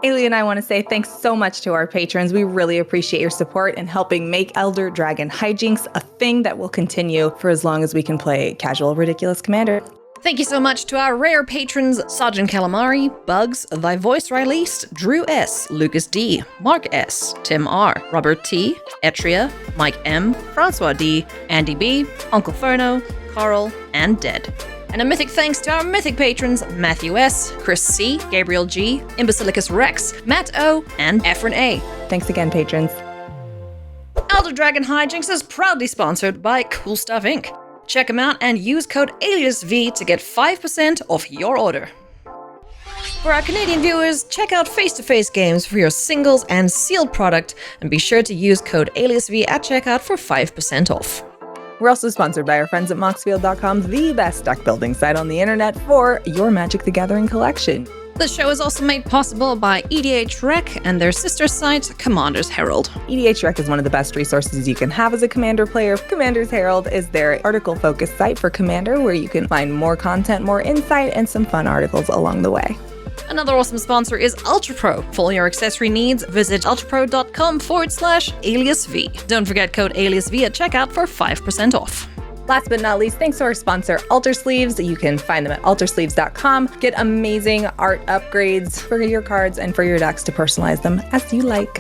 Eilidh and I want to say thanks so much to our patrons. We really appreciate your support in helping make Elder Dragon Hijinks a thing that will continue for as long as we can play casual, ridiculous Commander. Thank you so much to our rare patrons, Sergeant Calamari, Bugs, Thy Voice Released, Drew S., Lucas D., Mark S., Tim R., Robert T., Etria, Mike M., Francois D., Andy B., Uncle Ferno, Carl, and Dead. And a mythic thanks to our mythic patrons, Matthew S., Chris C., Gabriel G., Imbecilicus Rex, Matt O., and Efren A. Thanks again, patrons. Elder Dragon Hijinks is proudly sponsored by Cool Stuff Inc. Check them out and use code ALIASV to get 5% off your order. For our Canadian viewers, check out Face-to-Face Games for your singles and sealed product, and be sure to use code ALIASV at checkout for 5% off. We're also sponsored by our friends at Moxfield.com, the best deck building site on the internet for your Magic the Gathering collection. The show is also made possible by EDH Rec and their sister site, Commander's Herald. EDH Rec is one of the best resources you can have as a Commander player. Commander's Herald is their article-focused site for Commander, where you can find more content, more insight, and some fun articles along the way. Another awesome sponsor is UltraPro. For all your accessory needs, visit ultrapro.com/aliasv. Don't forget code ALIASV at checkout for 5% off. Last but not least, thanks to our sponsor, Alter Sleeves. You can find them at altersleeves.com. Get amazing art upgrades for your cards and for your decks to personalize them as you like.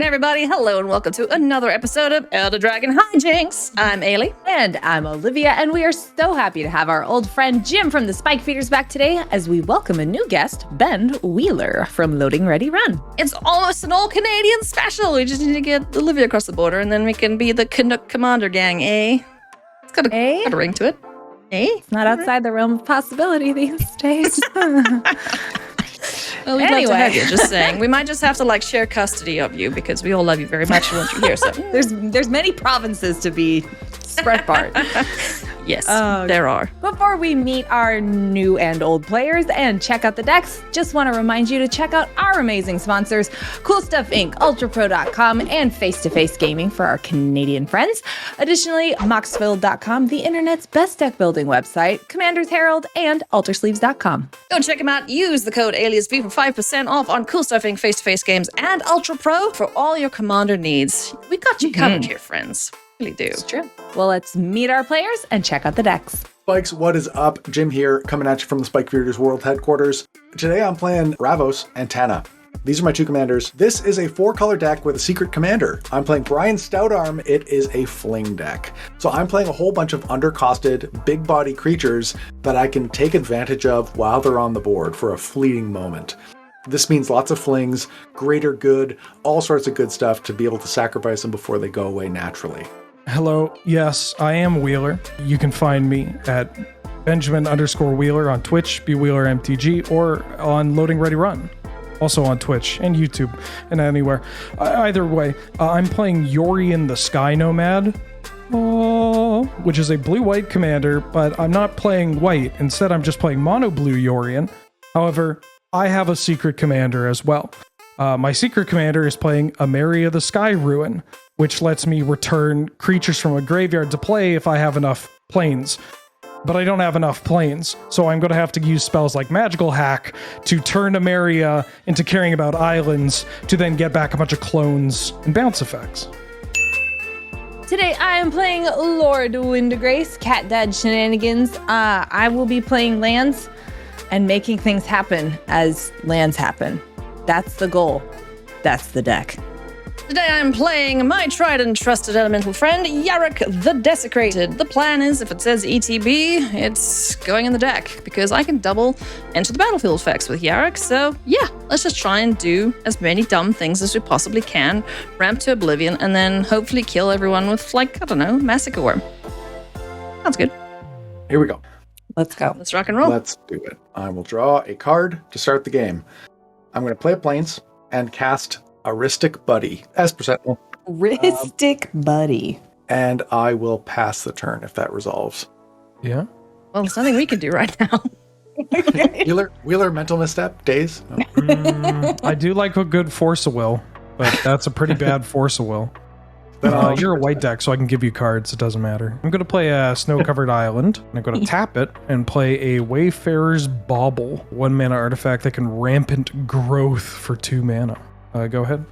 Everybody, hello and welcome to another episode of Elder Dragon Hijinks. I'm Eilidh. And I'm Olivia, and we are so happy to have our old friend Jim from the Spike Feeders back today as we welcome a new guest, Ben Wheeler from Loading Ready Run. It's almost an all-Canadian special. We just need to get Olivia across the border and then we can be the Canuck Commander gang, eh? It's got a ring to it. Eh? It's not outside the realm of possibility these days. Well, we'd love to have you, just saying. We might just have to share custody of you because we all love you very much and want you here. So there's many provinces to be spread apart. Yes, there are. Before we meet our new and old players and check out the decks, just want to remind you to check out our amazing sponsors, Cool Stuff Inc., ultrapro.com, and Face-to-Face Gaming for our Canadian friends. Additionally, moxfield.com, the internet's best deck building website, Commander's Herald, and altersleeves.com. Go check them out. Use the code ALIASV for 5% off on Cool Stuff Inc., Face-to-Face Games, and Ultra Pro for all your Commander needs. We got you covered here, friends. Really do. It's true. Well, let's meet our players and check out the decks. Spikes, what is up? Jim here, coming at you from the Spike Feeders World Headquarters. Today I'm playing Ravos and Tana. These are my two commanders. This is a 4-color deck with a secret commander. I'm playing Brion Stoutarm. It is a fling deck. So I'm playing a whole bunch of undercosted, big body creatures that I can take advantage of while they're on the board for a fleeting moment. This means lots of flings, greater good, all sorts of good stuff to be able to sacrifice them before they go away naturally. Hello, yes, I am Wheeler. You can find me at Benjamin_Wheeler on Twitch, BWheelerMTG, or on Loading Ready Run. Also on Twitch and YouTube and anywhere. Either way, I'm playing Yorion the Sky Nomad, which is a blue-white commander, but I'm not playing white. Instead, I'm just playing mono-blue Yorion. However, I have a secret commander as well. My secret commander is playing Ameria the Sky Ruin, which lets me return creatures from a graveyard to play if I have enough planes. But I don't have enough planes, so I'm going to have to use spells like Magical Hack to turn Ameria into caring about islands to then get back a bunch of clones and bounce effects. Today I am playing Lord Windgrace, Cat Dad Shenanigans. I will be playing lands and making things happen as lands happen. That's the goal. That's the deck. Today I'm playing my tried and trusted elemental friend, Yarok the Desecrated. The plan is, if it says ETB, it's going in the deck, because I can double enter the battlefield effects with Yarok, so yeah, let's just try and do as many dumb things as we possibly can, ramp to oblivion, and then hopefully kill everyone with, I don't know, Massacre Worm. Sounds good. Here we go. Let's go. Let's rock and roll. Let's do it. I will draw a card to start the game. I'm going to play a Plains and cast Aristic Buddy as percentile. Aristic Buddy. And I will pass the turn if that resolves. Yeah. Well, there's nothing we can do right now. Wheeler, mental misstep, days. Oh. I do like a good force of will, but that's a pretty bad force of will. You're a white deck, so I can give you cards. It doesn't matter. I'm going to play a snow-covered island, and I'm going to tap it and play a Wayfarer's Bauble, 1-mana artifact that can rampant growth for 2 mana. Go ahead.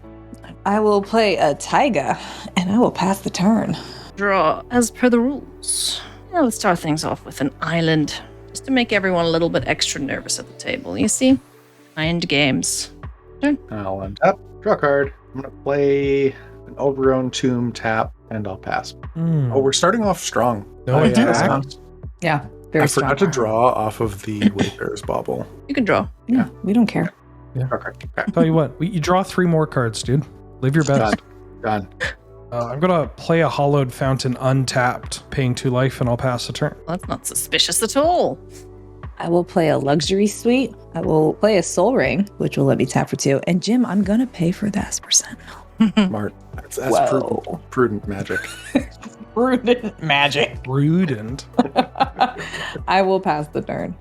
I will play a Taiga, and I will pass the turn. Draw as per the rules. Now let's start things off with an island, just to make everyone a little bit extra nervous at the table. You see? Mind games. Turn. I'll untap, draw a card. I'm going to play an Overgrown Tomb tap, and I'll pass. Oh, we're starting off strong. No attack? Yeah, very strong. I forgot to draw off of the Wayfarer's Bauble. You can draw. Yeah, we don't care. Yeah. Okay. Tell you what, you draw 3 more cards, dude. Live your best. Done. I'm going to play a Hollowed Fountain untapped, paying 2 life, and I'll pass the turn. Well, that's not suspicious at all. I will play a Luxury Suite. I will play a Soul Ring, which will let me tap for 2. And Jim, I'm going to pay for the Esper. Smart. That's prudent magic. Prudent magic. Prudent. I will pass the turn.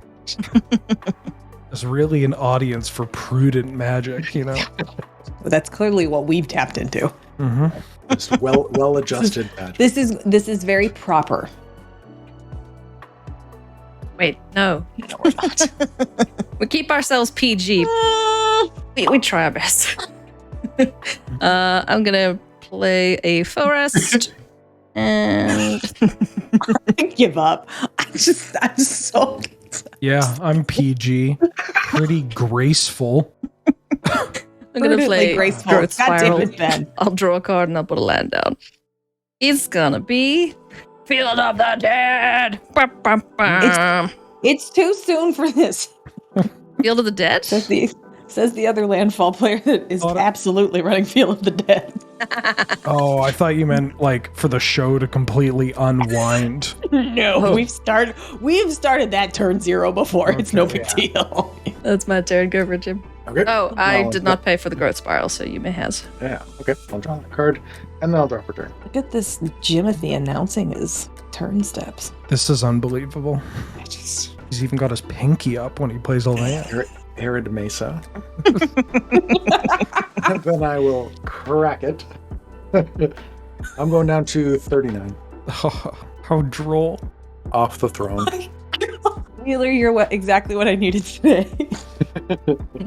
There's really an audience for prudent magic, you know? That's clearly what we've tapped into. Mm-hmm. Just well adjusted magic. This is very proper. Wait, no. No, we're not. We keep ourselves PG. We try our best. I'm gonna play a forest and I give up. I'm so. Yeah, I'm PG. Pretty graceful. I'm gonna play graceful. Growth Spiral. God damn it, Ben. I'll draw a card and I'll put a land down. It's gonna be Field of the Dead. It's too soon for this. Field of the Dead? Says the other landfall player that is absolutely running Field of the Dead. Oh, I thought you meant like for the show to completely unwind. No, we've started that turn 0 before. It's no big deal. That's my turn. Go for it, Jim. Okay. Oh, I did not pay for the Growth Spiral, so you may have. Yeah. Okay. I'll draw the card, and then I'll draw for turn. Look at this Jimothy announcing his turn steps. This is unbelievable. He's even got his pinky up when he plays a land. Arid Mesa. And then I will crack it. I'm going down to 39. Oh, how droll. Off the throne. Wheeler, you're exactly what I needed today.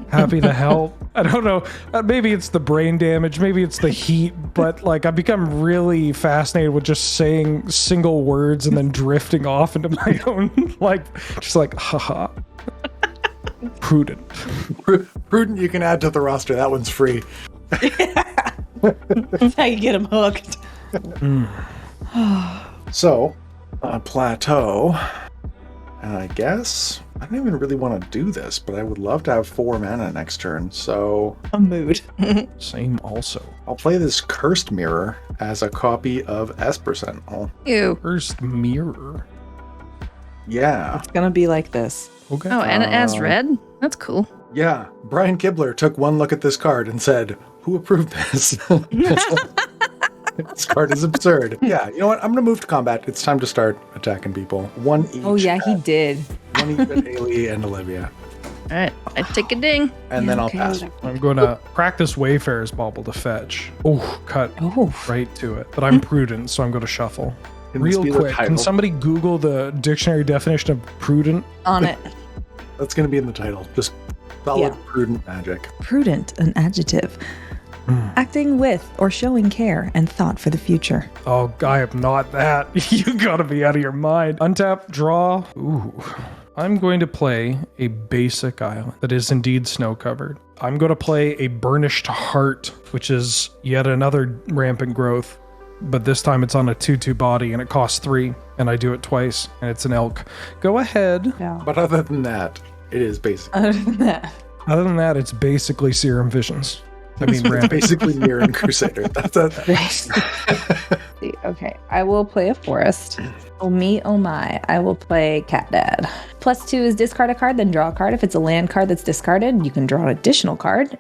Happy to help. I don't know. Maybe it's the brain damage. Maybe it's the heat. But like, I've become really fascinated with just saying single words and then drifting off into my own, like, just like, haha. Prudent. Prudent you can add to the roster. That one's free. That's how you get them hooked. So, plateau. And I guess I don't even really want to do this, but I would love to have 4 mana next turn. So A mood. Same also. I'll play this Cursed Mirror as a copy of Esper Sentinel. Ew. First mirror. Yeah. It's gonna be like this. Okay. Oh, and it adds red? That's cool. Yeah. Brian Kibler took one look at this card and said, "Who approved this?" This card is absurd. Yeah, you know what? I'm going to move to combat. It's time to start attacking people. One each. Oh yeah, he did. One each at Eilidh and Olivia. All right, I take a ding. And then I'll pass. I'm going to practice Wayfarer's Bauble to fetch. Oh, cut Oh. right to it. But I'm prudent, so I'm going to shuffle. Can this Real be the quick, can title? somebody Google the dictionary definition of prudent? On it. That's going to be in the title. Just solid, Yeah. prudent magic. Prudent, an adjective. Acting with or showing care and thought for the future. Oh, I am not that. You gotta be out of your mind. Untap, draw. Ooh. I'm going to play a basic island that is indeed snow-covered. I'm going to play a Burnished Heart, which is yet another rampant growth, but this time it's on a 2/2 body and it costs 3, and I do it twice, and it's an elk. Go ahead. Yeah. But other than that, it is basic. Other than that. Other than that, it's basically Serum Visions. I mean, It's rampant. basically Mirror and Crusader. That's a... Okay, I will play a forest. Oh me, oh my. I will play Cat Dad. +2 is discard a card, then draw a card. If it's a land card that's discarded, you can draw an additional card.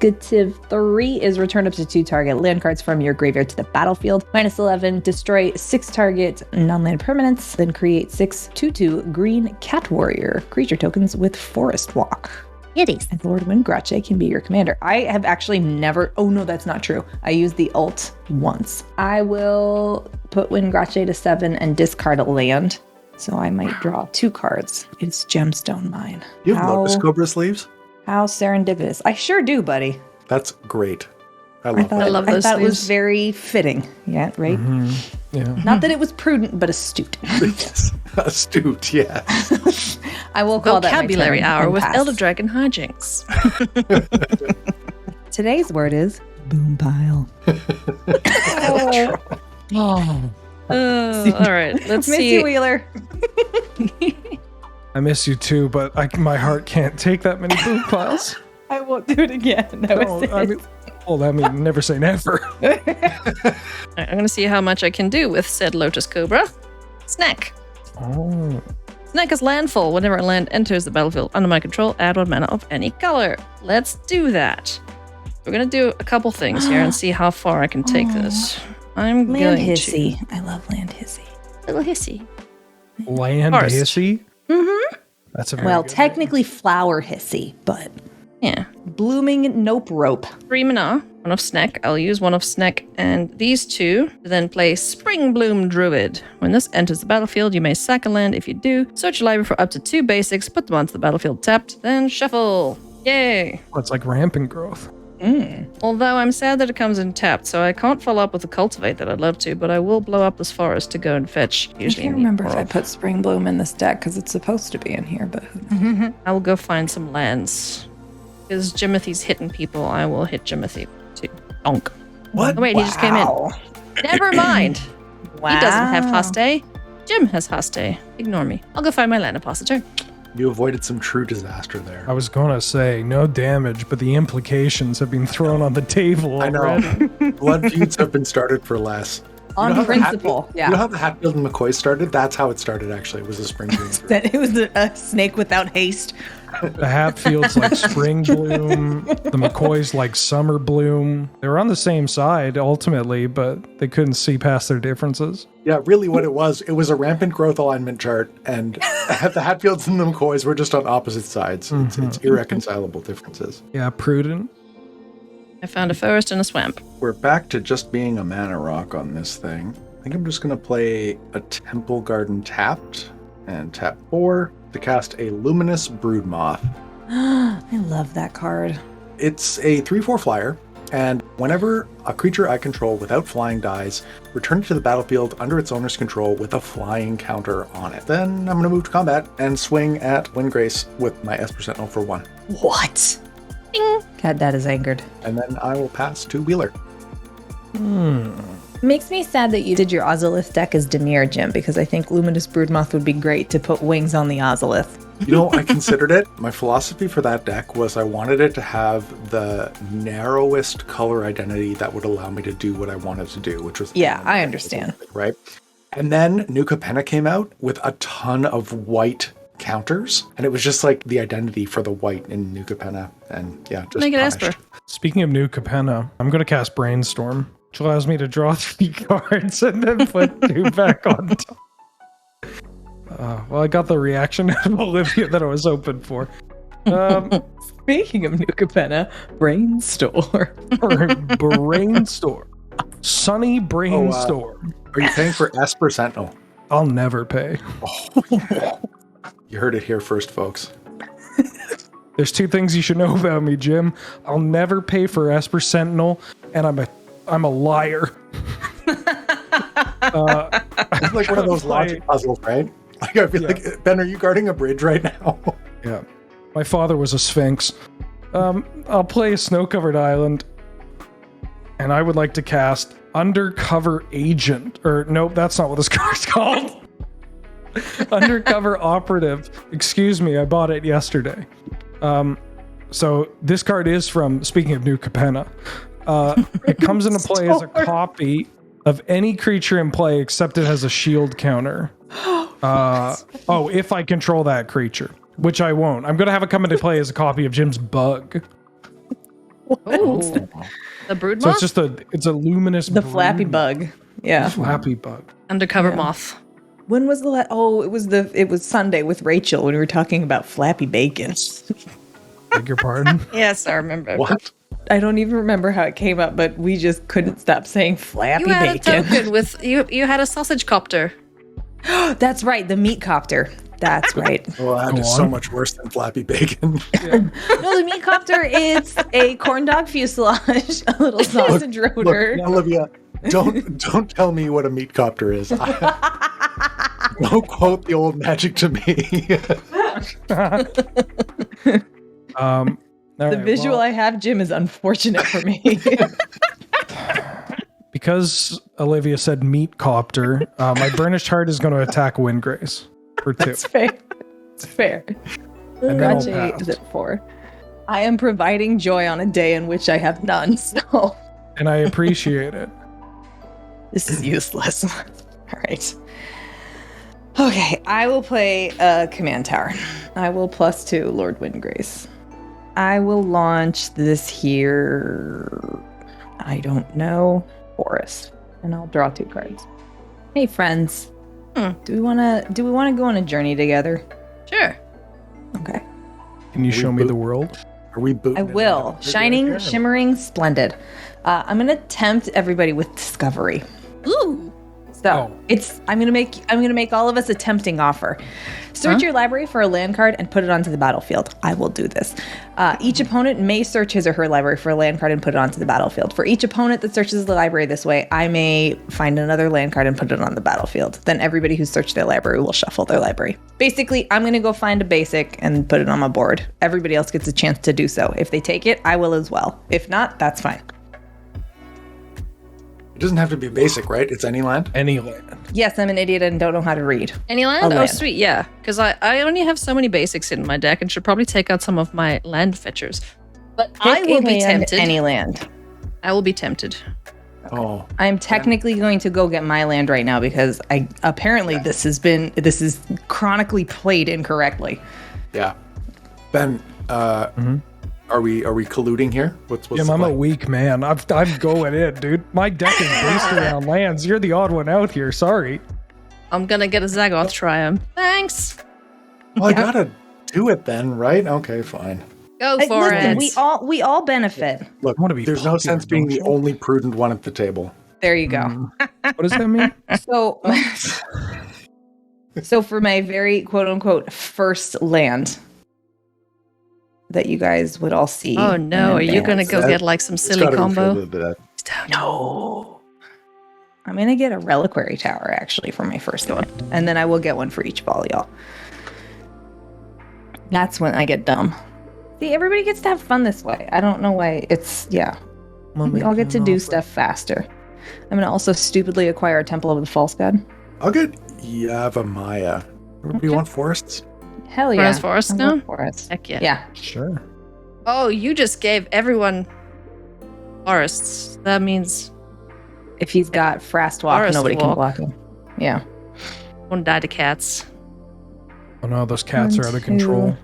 Negative 3 is return up to 2 target land cards from your graveyard to the battlefield. Minus 11, destroy 6 target non-land permanents, then create 6 2/2 green cat warrior creature tokens with Forest Walk. Yiddies. And Lord Windgrace can be your commander. I have actually never, oh no, that's not true. I used the ult once. I will put Windgrace to 7 and discard a land. So I might draw 2 cards. It's Gemstone Mine. You have Lotus Cobra sleeves? How serendipitous. I sure do, buddy. That's great. I love that. I love those I thought it was sleeves. very fitting. Yeah, right? Yeah. Not that it was prudent, but astute. Astute, yes. I will call Vocabulary that my turn hour and with pass. Elder Dragon Hijinks. Today's word is boom pile. All right, let's Miss see. you, Wheeler. I miss you too, but my heart can't take that many boom piles. I won't do it again. That was it. Never say never. All right, I'm going to see how much I can do with said Lotus Cobra. Snack. Oh. Snack is landfall. Whenever a land enters the battlefield under my control, add 1 mana of any color. Let's do that. We're going to do a couple things here and see how far I can take this. I'm Land going hissy. I love land hissy. to... Little hissy. Land Forest. hissy? Mm-hmm. That's a very Well, good technically flower hissy, but Yeah. blooming nope rope. 3 mana, 1 of Snack. I'll use 1 of Snack and these 2 to then play Spring Bloom Druid. When this enters the battlefield, you may sack a land. If you do, search your library for up to 2 basics, put them onto the battlefield tapped, then shuffle. Yay! Well, it's like rampant growth. Although I'm sad that it comes in tapped, so I can't follow up with a Cultivate that I'd love to, but I will blow up this forest to go and fetch. I Usually can't in the remember if I world. put Spring Bloom in this deck because it's supposed to be in here, but who knows? I will go find some lands. Because Jimothy's hitting people, I will hit Jimothy too. Donk. What? Oh, wait, he just came in. Wow. Never mind. Wow. He doesn't have Haste. Jim has Haste. Ignore me. I'll go find my land depositor. You avoided some true disaster there. I was gonna say no damage, but the implications have been thrown on the table I already. know. Blood feuds have been started for less. On how the principle, You know yeah. how the Hatfield and McCoy started? That's how it started, actually. It was a spring bloom. That it was a snake without haste. The Hatfields like Spring Bloom, the McCoys like Summer Bloom. They were on the same side ultimately, but they couldn't see past their differences. Yeah, really what it was a rampant growth alignment chart, and the Hatfields and the McCoys were just on opposite sides. It's irreconcilable differences. Yeah, prudent. I found a forest and a swamp. We're back to just being a mana rock on this thing. I think I'm just going to play a Temple Garden tapped and tap 4 to cast a Luminous Broodmoth. I love that card. It's a 3/4 flyer, and whenever a creature I control without flying dies, return it to the battlefield under its owner's control with a flying counter on it. Then I'm going to move to combat and swing at Windgrace with my Esper Sentinel for 1. What? Ding. Cat Dad is angered. And then I will pass to Wheeler. Makes me sad that you did your Ozolith deck as Demir, Jim, because I think Luminous Broodmoth would be great to put wings on the Ozolith. You know, I considered it. My philosophy for that deck was I wanted it to have the narrowest color identity that would allow me to do what I wanted to do, which was... Yeah, I understand. Right? And then New Capenna came out with a ton of white counters, and it was just like the identity for the white in New Capenna. And yeah, just Make it punished. Esper. Speaking of New Capenna, I'm going to cast Brainstorm, which allows me to draw 3 cards and then put 2 back on top. Well, I got the reaction of Olivia that I was hoping for. Speaking of New Capenna, Brainstorm. Brainstorm. Sunny Brainstorm. Are you paying for Esper Sentinel? I'll never pay. You heard it here first, folks. There's 2 things you should know about me, Jim. I'll never pay for Esper Sentinel, and I'm a liar. It's like one of those logic puzzles, right? Like I feel like, Ben, are you guarding a bridge right now? Yeah. My father was a Sphinx. I'll play a snow-covered island, and I would like to cast Undercover Agent. Or, nope, that's not what this card's called. Undercover Operative. Excuse me, I bought it yesterday. So this card is from, speaking of New Capenna, it comes into play as a copy of any creature in play except it has a shield counter. If I control that creature, which I won't. I'm going to have it come into play as a copy of Jim's Bug. Ooh. The brood So moth? it's a luminous The brood flappy bug. Yeah. Flappy bug. Undercover Yeah. moth. When was the last? Oh, it was Sunday with Rachel when we were talking about flappy bacon. Beg your pardon? Yes, I remember. What? I don't even remember how it came up, but we just couldn't stop saying flappy You had a bacon. token with you had a sausage copter. That's right, the meat copter. That's right. Well, that Go is so on. much worse than Flappy Bacon. No, the meat copter is a corn dog fuselage, a little sausage rotor. Look, Olivia, don't tell me what a meat copter is. Don't quote the old magic to me. The visual I have, Jim, is unfortunate for me. Because Olivia said meat copter, my burnished heart is going to attack Windgrace for 2. It's fair. It's fair. And then I'll Gotcha. pass. Is it 4? I am providing joy on a day in which I have none, so And I appreciate it. this is useless. All right. Okay, I will play a command tower. I will +2 Lord Windgrace. I will launch this here. I don't know. Forest. And I'll draw 2 cards. Hey friends. Do we wanna go on a journey together? Sure. Okay. Can you show me the world? Are we booting? I will. Shining, shimmering, splendid. I'm gonna tempt everybody with discovery. Ooh. So I'm gonna make all of us a tempting offer. Search your library for a land card and put it onto the battlefield. I will do this. Each opponent may search his or her library for a land card and put it onto the battlefield. For each opponent that searches the library this way, I may find another land card and put it on the battlefield. Then everybody who searched their library will shuffle their library. Basically, I'm gonna go find a basic and put it on my board. Everybody else gets a chance to do so. If they take it, I will as well. If not, that's fine. It doesn't have to be basic, right? It's any land. Any land. Yes, I'm an idiot and don't know how to read. Any land? A Oh, land. sweet, yeah. Because I only have so many basics in my deck and should probably take out some of my land fetchers. But I Pick will a be land, tempted. Any land. I will be tempted. Oh, I'm technically going to go get my land right now because this is chronically played incorrectly. yeah. Ben, are we colluding here? What's Jim, the I'm play? a weak man. I'm going in, dude. My deck is based around lands. You're the odd one out here. Sorry. I'm gonna get a Zagoth Triumph. Thanks. Well, I gotta do it then, right? Okay, fine. Go for Listen, it. we all benefit. Look, wanna be there's no popular, sense being don't the you? only prudent one at the table. There you go. What does that mean? So, so for my very quote unquote first land that you guys would all see. Oh no, are in you gonna advance. go That- get like some It's silly gotta combo? refer to that. No. I'm gonna get a reliquary tower actually for my first one, and then I will get one for each of all y'all. That's when I get dumb. See, everybody gets to have fun this way. I don't know why. We all get to do stuff faster. I'm gonna also stupidly acquire a Temple of the False God. I'll get Yavimaya. Do you want forests? Hell yeah! Forest I'll now? go Forest. Heck yeah. Yeah. Sure. Oh, you just gave everyone forests. That means If he's got Frost Walk, Forest nobody can Walk. block him. Yeah. won't die to cats. Oh no, those cats are out of 1, 2. control.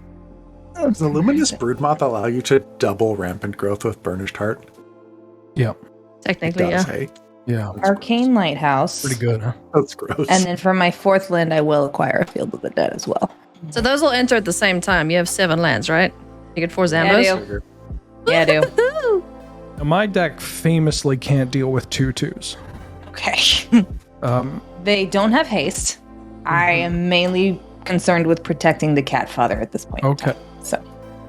Does the Luminous Broodmoth allow you to double rampant growth with Burnished Heart? Yep. It Technically, does, yeah. hey? Yeah. Arcane Lighthouse. Pretty good, huh? That's gross. And then for my 4th land, I will acquire a Field of the Dead as well. So those will enter at the same time. You have 7 lands, right? You get 4 Zambos? Yeah, I do. Yeah, I do. Now, my deck famously can't deal with 2/2s. Okay. They don't have haste. I am mainly concerned with protecting the cat father at this point. Okay. So,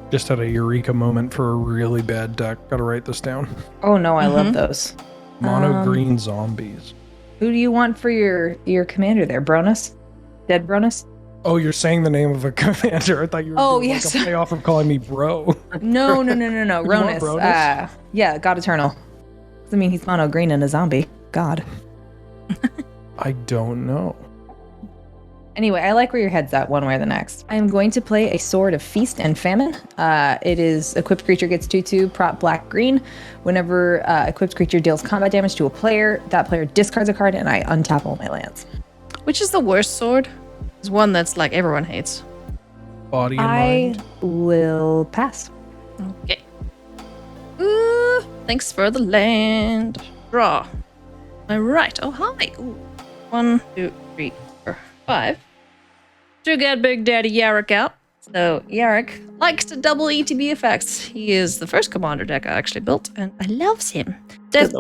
Just had a eureka moment for a really bad deck. Gotta write this down. oh no, I love those. Mono green zombies. Who do you want for your commander there, Bronus? Dead Bronus? Oh, you're saying the name of a commander. I thought you were Oh, doing yes. like a playoff of calling me bro. No. want Ronus. Bronus? Yeah, God Eternal. I mean, he's mono green and a zombie. God. I don't know. Anyway, I like where your head's at one way or the next. I am going to play a Sword of Feast and Famine. It is equipped creature gets 2/2, prop black green. Whenever equipped creature deals combat damage to a player, that player discards a card and I untap all my lands. Which is the worst sword? It's one that's like everyone hates. Body and I mind. will pass. Okay. Ooh, Thanks for the land. Draw. All right. Oh, hi. Ooh. 1, 2, 3, 4, 5. To get Big Daddy Yarok out. So Yarok likes to double ETB effects. He is the first commander deck I actually built, and I loves him. Death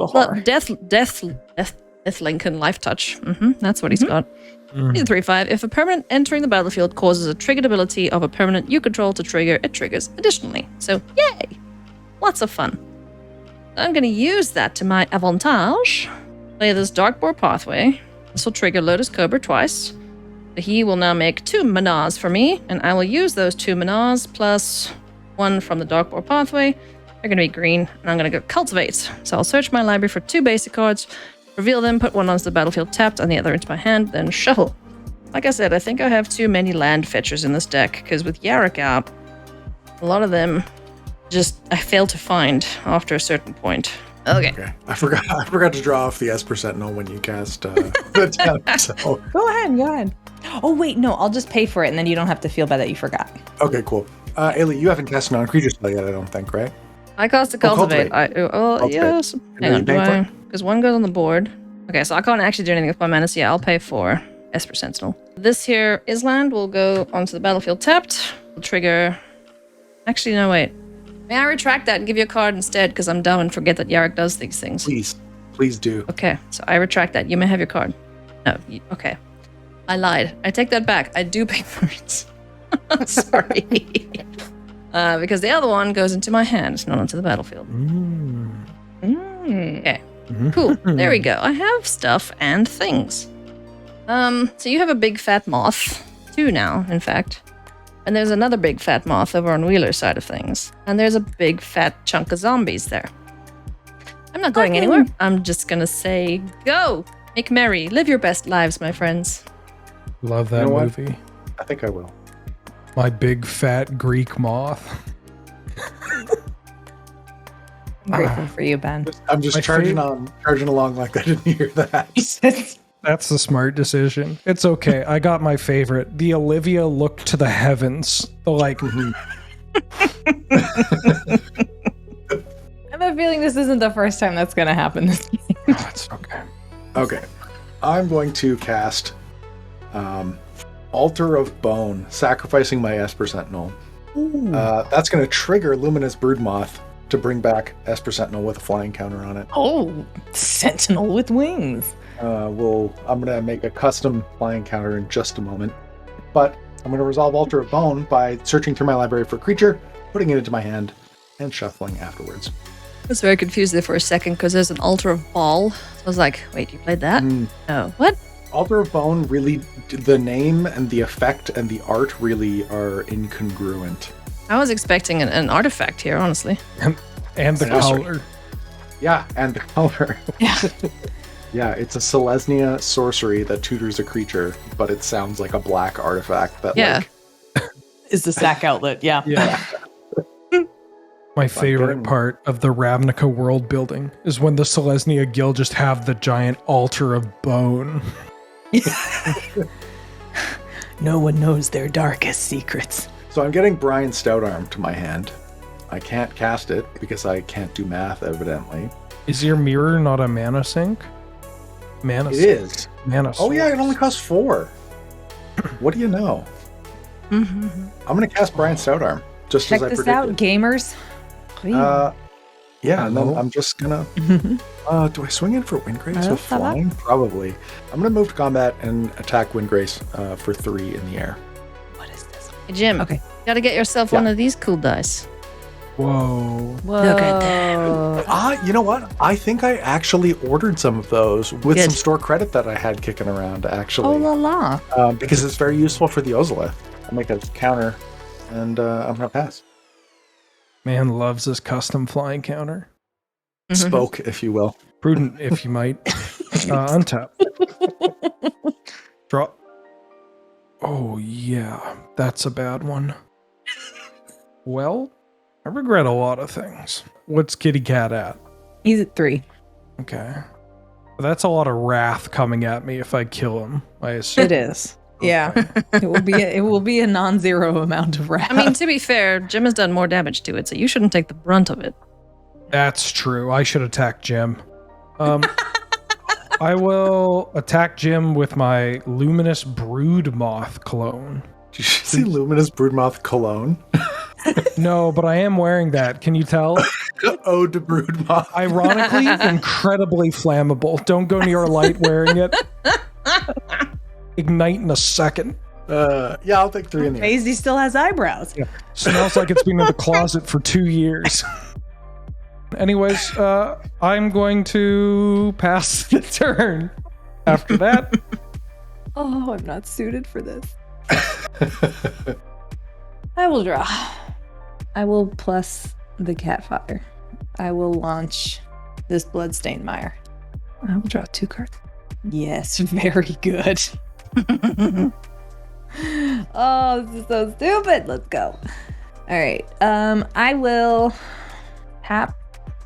Lincoln Life Touch. That's what he's got. He's a 3/5. If a permanent entering the battlefield causes a triggered ability of a permanent you control to trigger, it triggers additionally. So yay! Lots of fun. I'm going to use that to my avantage. Play this Darkboard Pathway. This will trigger Lotus Cobra twice. He will now make 2 manas for me, and I will use those 2 manas plus 1 from the Darkboard Pathway. They're going to be green, and I'm going to go Cultivate. So I'll search my library for 2 basic cards, reveal them, put one onto the battlefield tapped and the other into my hand, then shuffle. Like I said, I think I have too many land fetchers in this deck, because with Yarok out, a lot of them I fail to find after a certain point. Okay. I forgot to draw off the Esper Sentinel when you cast the tap, so. Go ahead. Oh, wait, no, I'll just pay for it, and then you don't have to feel bad that you forgot. Okay, cool. Eilidh, you haven't cast non-creature spell yet, I don't think, right? I cast a Cultivate. Cultivate. Yes. Hang on, do I? Because 1 goes on the board. Okay, so I can't actually do anything with my mana, so yeah, I'll pay for Esper Sentinel. This here Island will go onto the battlefield tapped. Will trigger... Actually, no, wait. May I retract that and give you a card instead, because I'm dumb and forget that Yarok does these things. Please do. Okay, so I retract that. You may have your card. No, okay. I lied. I take that back. I do pay for it. Sorry. Because the other one goes into my hand, not onto the battlefield. Okay. Cool. There we go. I have stuff and things. So you have a big fat moth. 2 now, in fact. And there's another big fat moth over on Wheeler's side of things. And there's a big fat chunk of zombies there. I'm not going anywhere. I'm just gonna say, go! Make merry. Live your best lives, my friends. Love that movie. I think I will. My big fat Greek moth. I'm grateful for you, Ben. I'm just charging along like I didn't hear that. That's the smart decision. It's okay. I got my favorite. The Olivia look to the heavens. The like. I have a feeling this isn't the first time that's going to happen this game. Oh, it's okay. Okay. I'm going to cast Altar of Bone, sacrificing my Esper Sentinel. That's going to trigger Luminous Broodmoth to bring back Esper Sentinel with a flying counter on it. Oh, Sentinel with wings. I'm going to make a custom flying counter in just a moment. But I'm going to resolve Altar of Bone by searching through my library for a creature, putting it into my hand, and shuffling afterwards. I was very confused there for a second because there's an Altar of Ball. So I was like, wait, you played that? Oh, what? Altar of Bone, really, the name and the effect and the art really are incongruent. I was expecting an artifact here, honestly. And the color. Yeah, and the color. Yeah. Yeah, it's a Selesnya sorcery that tutors a creature, but it sounds like a black artifact that is the sack outlet, yeah. Yeah. My favorite part of the Ravnica world building is when the Selesnya Guild just have the giant altar of bone. No one knows their darkest secrets. So I'm getting Brion Stoutarm to my hand. I can't cast it because I can't do math, evidently. Is your mirror not a mana sink? It is. Mana Oh yeah, it only costs 4. What do you know? Mm-hmm. I'm going to cast Brion Stoutarm, just Check as I this predicted. out, gamers. Yeah, and then I'm just gonna... do I swing in for Windgrace with flying? Probably. I'm gonna move to combat and attack Windgrace for 3 in the air. What is this? Hey, Jim, Okay. you gotta get yourself one of these cool dice. Whoa. Look at that. You know what? I think I actually ordered some of those with Good. some store credit that I had kicking around, actually. Oh la la. Because it's very useful for the Ozolith. I'll make a counter, and I'm gonna pass. Man loves his custom flying counter. Spoke, if you will. Prudent, if you might. Untap. Draw. Oh, yeah. That's a bad one. Well, I regret a lot of things. What's Kitty Cat at? He's at 3. Okay. That's a lot of wrath coming at me if I kill him, I assume. It is. Yeah. It will be a non-zero amount of wrath. I mean, to be fair, Jim has done more damage to it, so you shouldn't take the brunt of it. That's true. I should attack Jim. I will attack Jim with my Luminous Broodmoth cologne. Did you see Luminous Broodmoth cologne? No, but I am wearing that. Can you tell? Ode to Broodmoth. Ironically, incredibly flammable. Don't go near a light wearing it. Ignite in a second. Yeah, I'll take 3 in the air. Maisie still has eyebrows. Yeah. Smells like it's been in the closet for 2 years. Anyways, I'm going to pass the turn. After that, Oh, I'm not suited for this. I will draw. I will plus the Catfire. I will launch this Bloodstained Mire. I will draw 2 cards. Yes, very good. Oh, this is so stupid. Let's go. All right. I will tap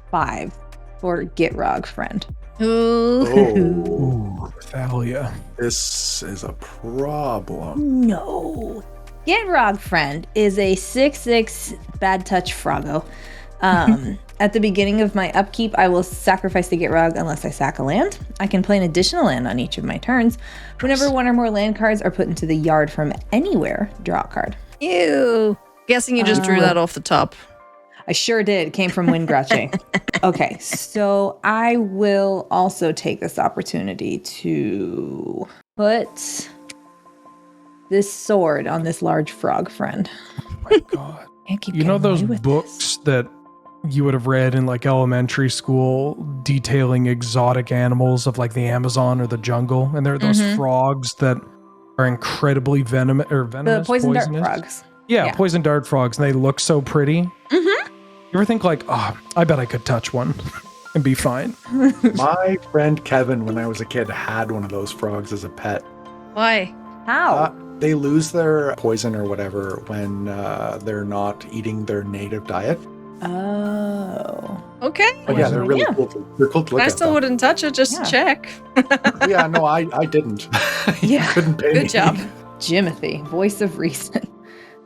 5 for Gitrog Friend. Ooh. Oh, Thalia. this is a problem. No. Gitrog Friend is a 6/6 bad touch Froggo. At the beginning of my upkeep, I will sacrifice the Gitrog unless I sack a land. I can play an additional land on each of my turns. Whenever 1 or more land cards are put into the yard from anywhere, draw a card. Ew. Guessing you just drew that off the top. I sure did. It came from Windgrace. Okay, so I will also take this opportunity to put this sword on this large frog friend. Oh my god. Can't keep You know getting those away with books this. that you would have read in like elementary school detailing exotic animals of like the Amazon or the jungle? And there are those frogs that are incredibly venomous. The poison dart poisonous. frogs. Yeah, Yeah. poison dart frogs, and they look so pretty. You ever think like, oh, I bet I could touch one and be fine? My friend Kevin, when I was a kid, had one of those frogs as a pet. Why? How? They lose their poison or whatever when they're not eating their native diet. Oh. Okay. But yeah, they're really Yeah. they're cool to look I at. still though. wouldn't touch it, just Yeah. check. Yeah, no, I didn't. You Yeah. couldn't pay me. Good job. Jimothy, voice of reason.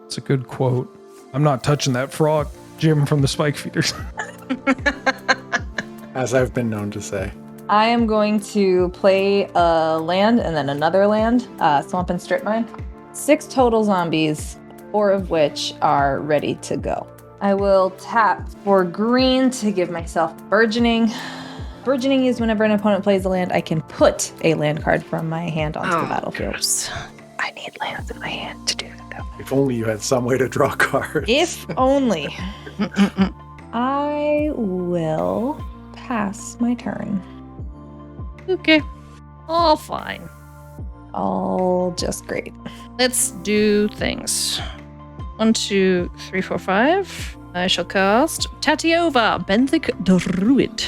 It's a good quote. I'm not touching that frog, Jim from the Spike Feeders. As I've been known to say. I am going to play a land and then another land, Swamp and Strip Mine. 6 total zombies, 4 of which are ready to go. I will tap for green to give myself burgeoning. Burgeoning is whenever an opponent plays a land, I can put a land card from my hand onto the battlefield. gross. I need lands in my hand to do that though. If only you had some way to draw cards. If only. I will pass my turn. Okay. All fine. All just great. Let's do things. 1, 2, 3, 4, 5. I shall cast Tatiova, Benthic Druid.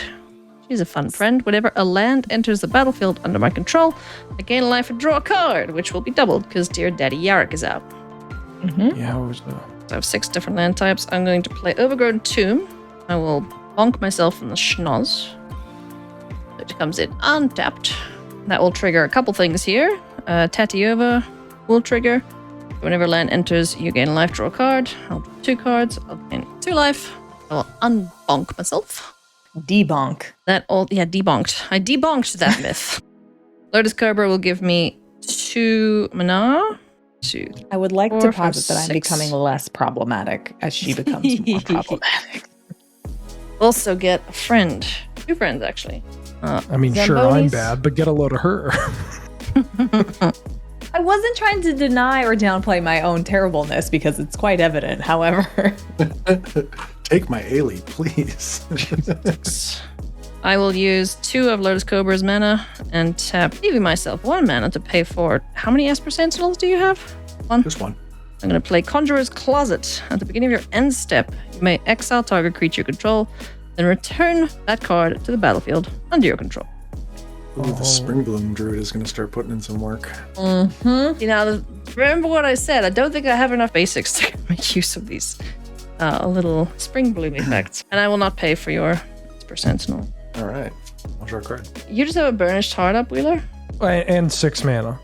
She's a fun friend. Whenever a land enters the battlefield under my control, I gain a life and draw a card, which will be doubled because dear Daddy Yarok is out. Yeah, it was So I have 6 different land types. I'm going to play Overgrown Tomb. I will bonk myself in the schnoz, which comes in untapped. That will trigger a couple things here. Tatiova will trigger. Whenever land enters, you gain a life, draw a card. I'll draw 2 cards. I'll gain 2 life. I will unbonk myself. Debonk. Debunked. I debunked that myth. Lotus Cobra will give me 2 mana. 2. I would like 4, to 5, posit that I'm 6. becoming less problematic as she becomes more problematic. Also get a friend. 2 friends, actually. I mean, sure, I'm Zambonis. bad, but get a load of her. I wasn't trying to deny or downplay my own terribleness because it's quite evident. However, Take my Ailidh, please. I will use 2 of Lotus Cobra's mana and tap, leaving myself 1 mana to pay for. How many Esper Sentinels do you have? 1. Just one. I'm going to play Conjurer's Closet. At the beginning of your end step, you may exile target creature you control, then return that card to the battlefield under your control. Ooh, the Springbloom Druid is going to start putting in some work. You know, remember what I said. I don't think I have enough basics to make use of these little spring bloom effects. And I will not pay for your Esper Sentinel. All right. I'll draw a card. You just have a Burnished Heart up, Wheeler? And 6 mana.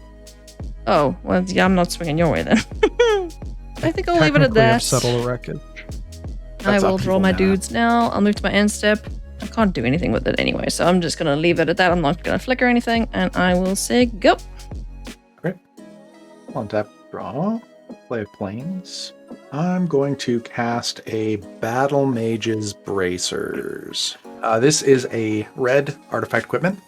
Oh, well, yeah, I'm not swinging your way then. I think I'll leave it at Technically, I've that. settled a wreckage. I will draw my dudes now. I'll move to my end step. I can't do anything with it anyway, so I'm just going to leave it at that. I'm not going to flicker anything, and I will say go. Great. On tap, draw. Play planes. I'm going to cast a Battle Mage's Bracers. This is a red artifact equipment.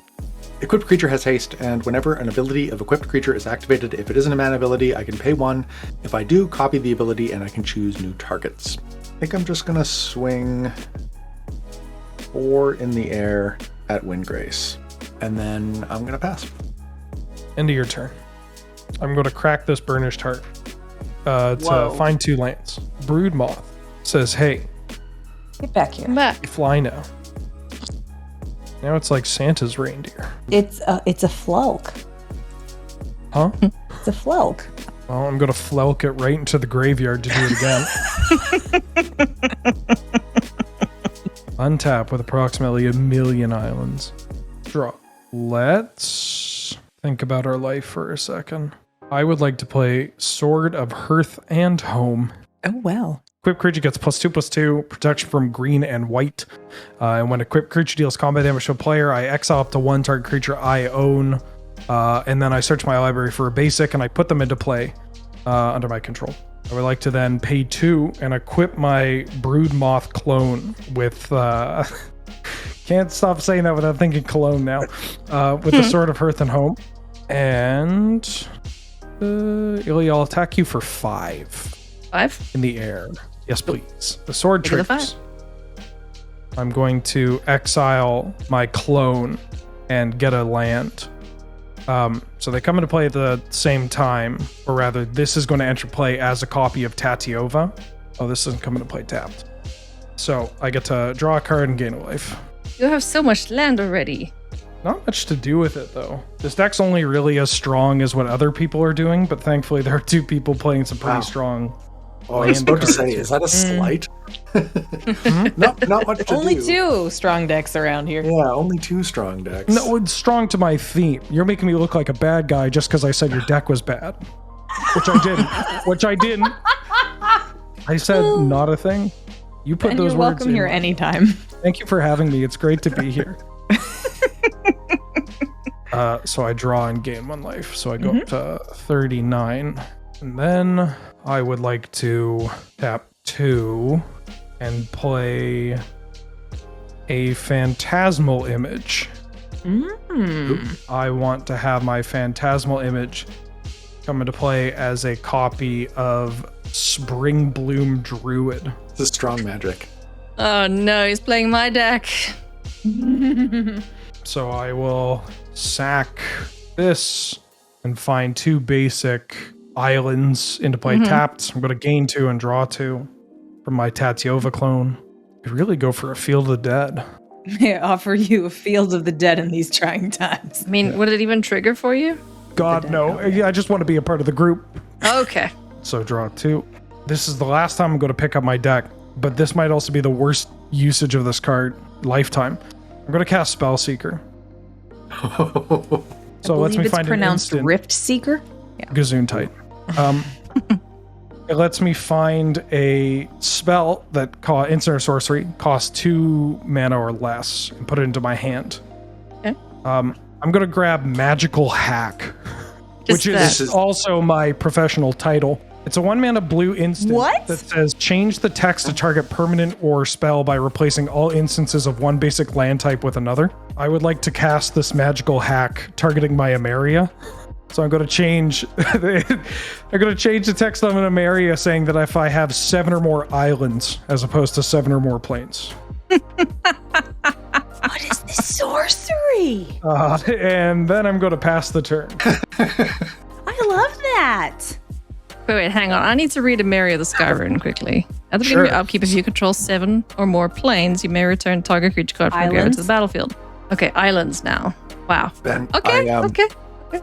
Equipped creature has haste, and whenever an ability of equipped creature is activated, if it isn't a mana ability, I can pay 1. If I do, copy the ability, and I can choose new targets. I think I'm just going to swing 4 in the air at Windgrace, and then I'm going to pass. End of your turn. I'm going to crack this Burnished Heart to find 2 lands. Broodmoth says, hey, Get back here. Come back. fly now. Now it's like Santa's reindeer. It's a Flelk. Huh? It's a Flelk. Well, I'm going to Flelk it right into the graveyard to do it again. Untap with approximately 1 million islands. Draw. Let's think about our life for a second. I would like to play Sword of Hearth and Home. Oh, well. Equipped creature gets +2/+2, protection from green and white. And when equipped creature deals combat damage to a player, I exile up to 1 target creature I own. And then I search my library for a basic and I put them into play under my control. I would like to then pay 2 and equip my Broodmoth clone with... can't stop saying that without thinking cologne now. With the Sword of Hearth and Home. And... Ilya, I'll attack you for 5. 5? In the air. Yes, please. The sword Take the triggers. I'm going to exile my clone and get a land. So they come into play at the same time, or rather, this is going to enter play as a copy of Tatiova. Oh, this doesn't come into play tapped. So I get to draw a card and gain a life. You have so much land already. Not much to do with it, though. This deck's only really as strong as what other people are doing, but thankfully there are 2 people playing some pretty strong. Oh, I was about to say, is that a slight? Not much to Only do. 2 strong decks around here. Yeah, only 2 strong decks. No, it's strong to my theme. You're making me look like a bad guy just because I said your deck was bad. Which I didn't. I said not a thing. You put And those you're words welcome in. here anytime. Thank you for having me. It's great to be here. So I draw and gain 1 life. So I go up to 39. And then I would like to tap 2 and play a Phantasmal Image. I want to have my Phantasmal Image come into play as a copy of Spring Bloom Druid. This is strong magic. Oh no, he's playing my deck. So I will sack this and find 2 basic islands into play tapped. I'm going to gain 2 and draw 2 from my Tatiova clone. Could really go for a Field of the Dead. May I offer you a Field of the Dead in these trying times? I mean, would it even trigger for you? God, no. Yeah, I just want to be a part of the group. Okay. So draw 2. This is the last time I'm going to pick up my deck, but this might also be the worst usage of this card lifetime. I'm going to cast Spellseeker. So it lets me find an pronounced instant. Rift Seeker. Gesundheit. It lets me find a spell that instant or sorcery costs 2 mana or less and put it into my hand. Okay. I'm going to grab Magical Hack, which is also my professional title. It's a 1 mana blue instant that says change the text to target permanent or spell by replacing all instances of 1 basic land type with another. I would like to cast this Magical Hack targeting my Emeria. So I'm going to change the text on an Emeria saying that if I have 7 or more islands as opposed to 7 or more planes. What is this sorcery? And then I'm going to pass the turn. I love that. Wait, hang on. I need to read Emeria the Skyrune quickly. At the beginning of your upkeep, if you control 7 or more planes, you may return target creature card from your graveyard to the battlefield. Okay, islands now. Wow. Ben, Okay.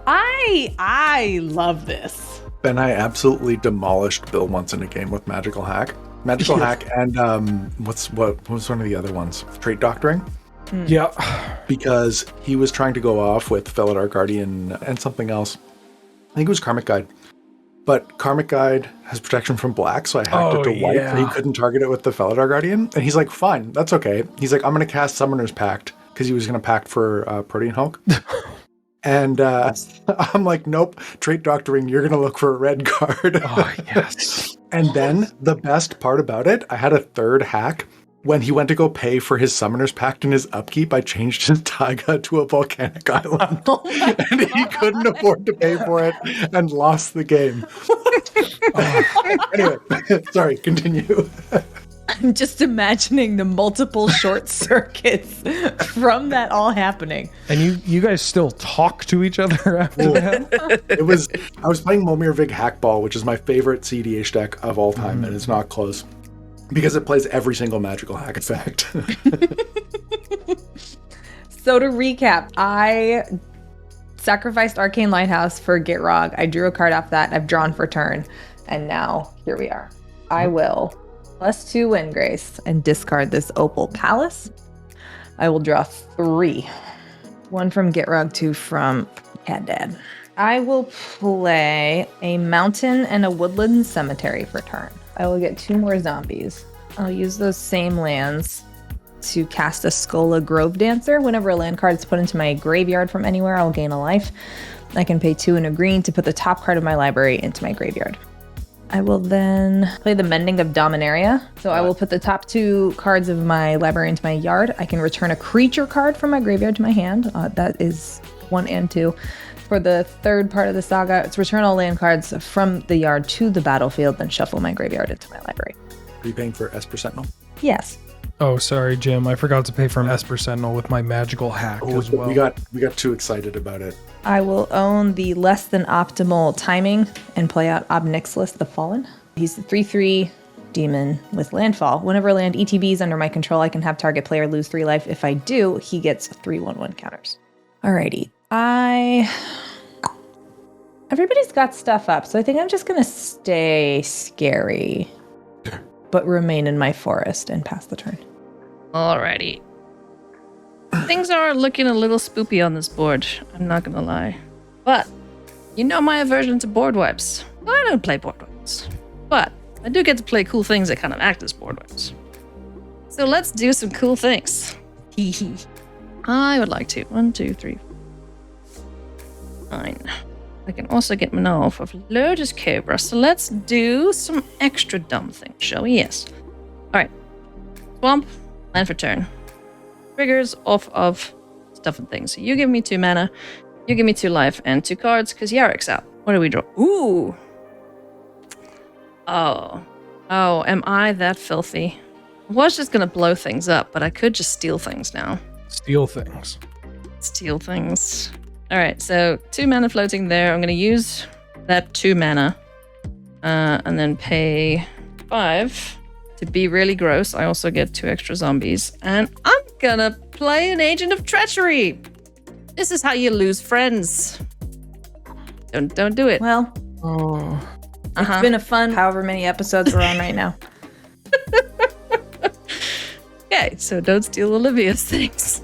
I love this. Ben, I absolutely demolished Bill once in a game with Magical Hack. Magical Hack and what was one of the other ones? Trait Doctoring? Yeah. Because he was trying to go off with Felidar Guardian and something else. I think it was Karmic Guide. but Karmic Guide has protection from black, so I hacked it to white, so he couldn't target it with the Felidar Guardian. And he's like, fine, that's okay. He's like, I'm going to cast Summoner's Pact, because he was going to pact for Protean Hulk. And I'm like, nope, trait doctoring, you're going to look for a red card. Oh, yes. And then the best part about it, I had a third hack. When he went to go pay for his Summoner's Pact and his upkeep, I changed his taiga to a volcanic island. And he couldn't afford to pay for it and lost the game. Anyway, sorry, continue. I'm just imagining the multiple short circuits from that all happening. And you guys still talk to each other after that? I was playing Momir Vig Hackball, which is my favorite CDH deck of all time, and it's not close. Because it plays every single magical hack effect. So to recap, I sacrificed Arcane Lighthouse for Gitrog. I drew a card off that. I've drawn for turn. And now here we are. I will +2 Windgrace and discard this Opal Palace. I will draw 3. 1 from Gitrog, 2 from Cat Dad. I will play a Mountain and a Woodland Cemetery for turn. I will get 2 more zombies. I'll use those same lands to cast a Skola Grove Dancer. Whenever a land card is put into my graveyard from anywhere, I'll gain a life. I can pay 2 and a green to put the top card of my library into my graveyard. I will then play the Mending of Dominaria. So I will put the top 2 cards of my library into my yard. I can return a creature card from my graveyard to my hand. That is 1 and 2. For the third part of the saga, it's return all land cards from the yard to the battlefield, then shuffle my graveyard into my library. Are you paying for Esper Sentinel? Yes. Oh, sorry, Jim. I forgot to pay for an Esper Sentinel with my magical hack as well. We got too excited about it. I will own the less than optimal timing and play out Ob-Nixilis the Fallen. He's a 3/3 demon with landfall. Whenever a land ETB is under my control, I can have target player lose 3 life. If I do, he gets 3/1/1 counters. Alrighty. Everybody's got stuff up, so I think I'm just gonna stay scary, but remain in my forest and pass the turn. Alrighty. Things are looking a little spoopy on this board, I'm not gonna lie. But, you know my aversion to board wipes. Well, I don't play board wipes. But, I do get to play cool things that kind of act as board wipes. So let's do some cool things. I would like to. 1, 2, 3, 9. I can also get mana off of Lotus Cobra, so let's do some extra dumb things, shall we? Yes. Alright. Swamp, land for turn. Triggers off of stuff and things. So you give me 2 mana, you give me 2 life and 2 cards, because Yarok's out. What do we draw? Ooh! Oh, am I that filthy? I was just gonna blow things up, but I could just steal things now. Steal things. Steal things. Alright, so 2 mana floating there. I'm going to use that 2 mana and then pay 5 to be really gross. I also get 2 extra zombies. And I'm going to play an Agent of Treachery. This is how you lose friends. Don't do it. Well, it's been a fun however many episodes we're on right now. Okay, so don't steal Olivia's things.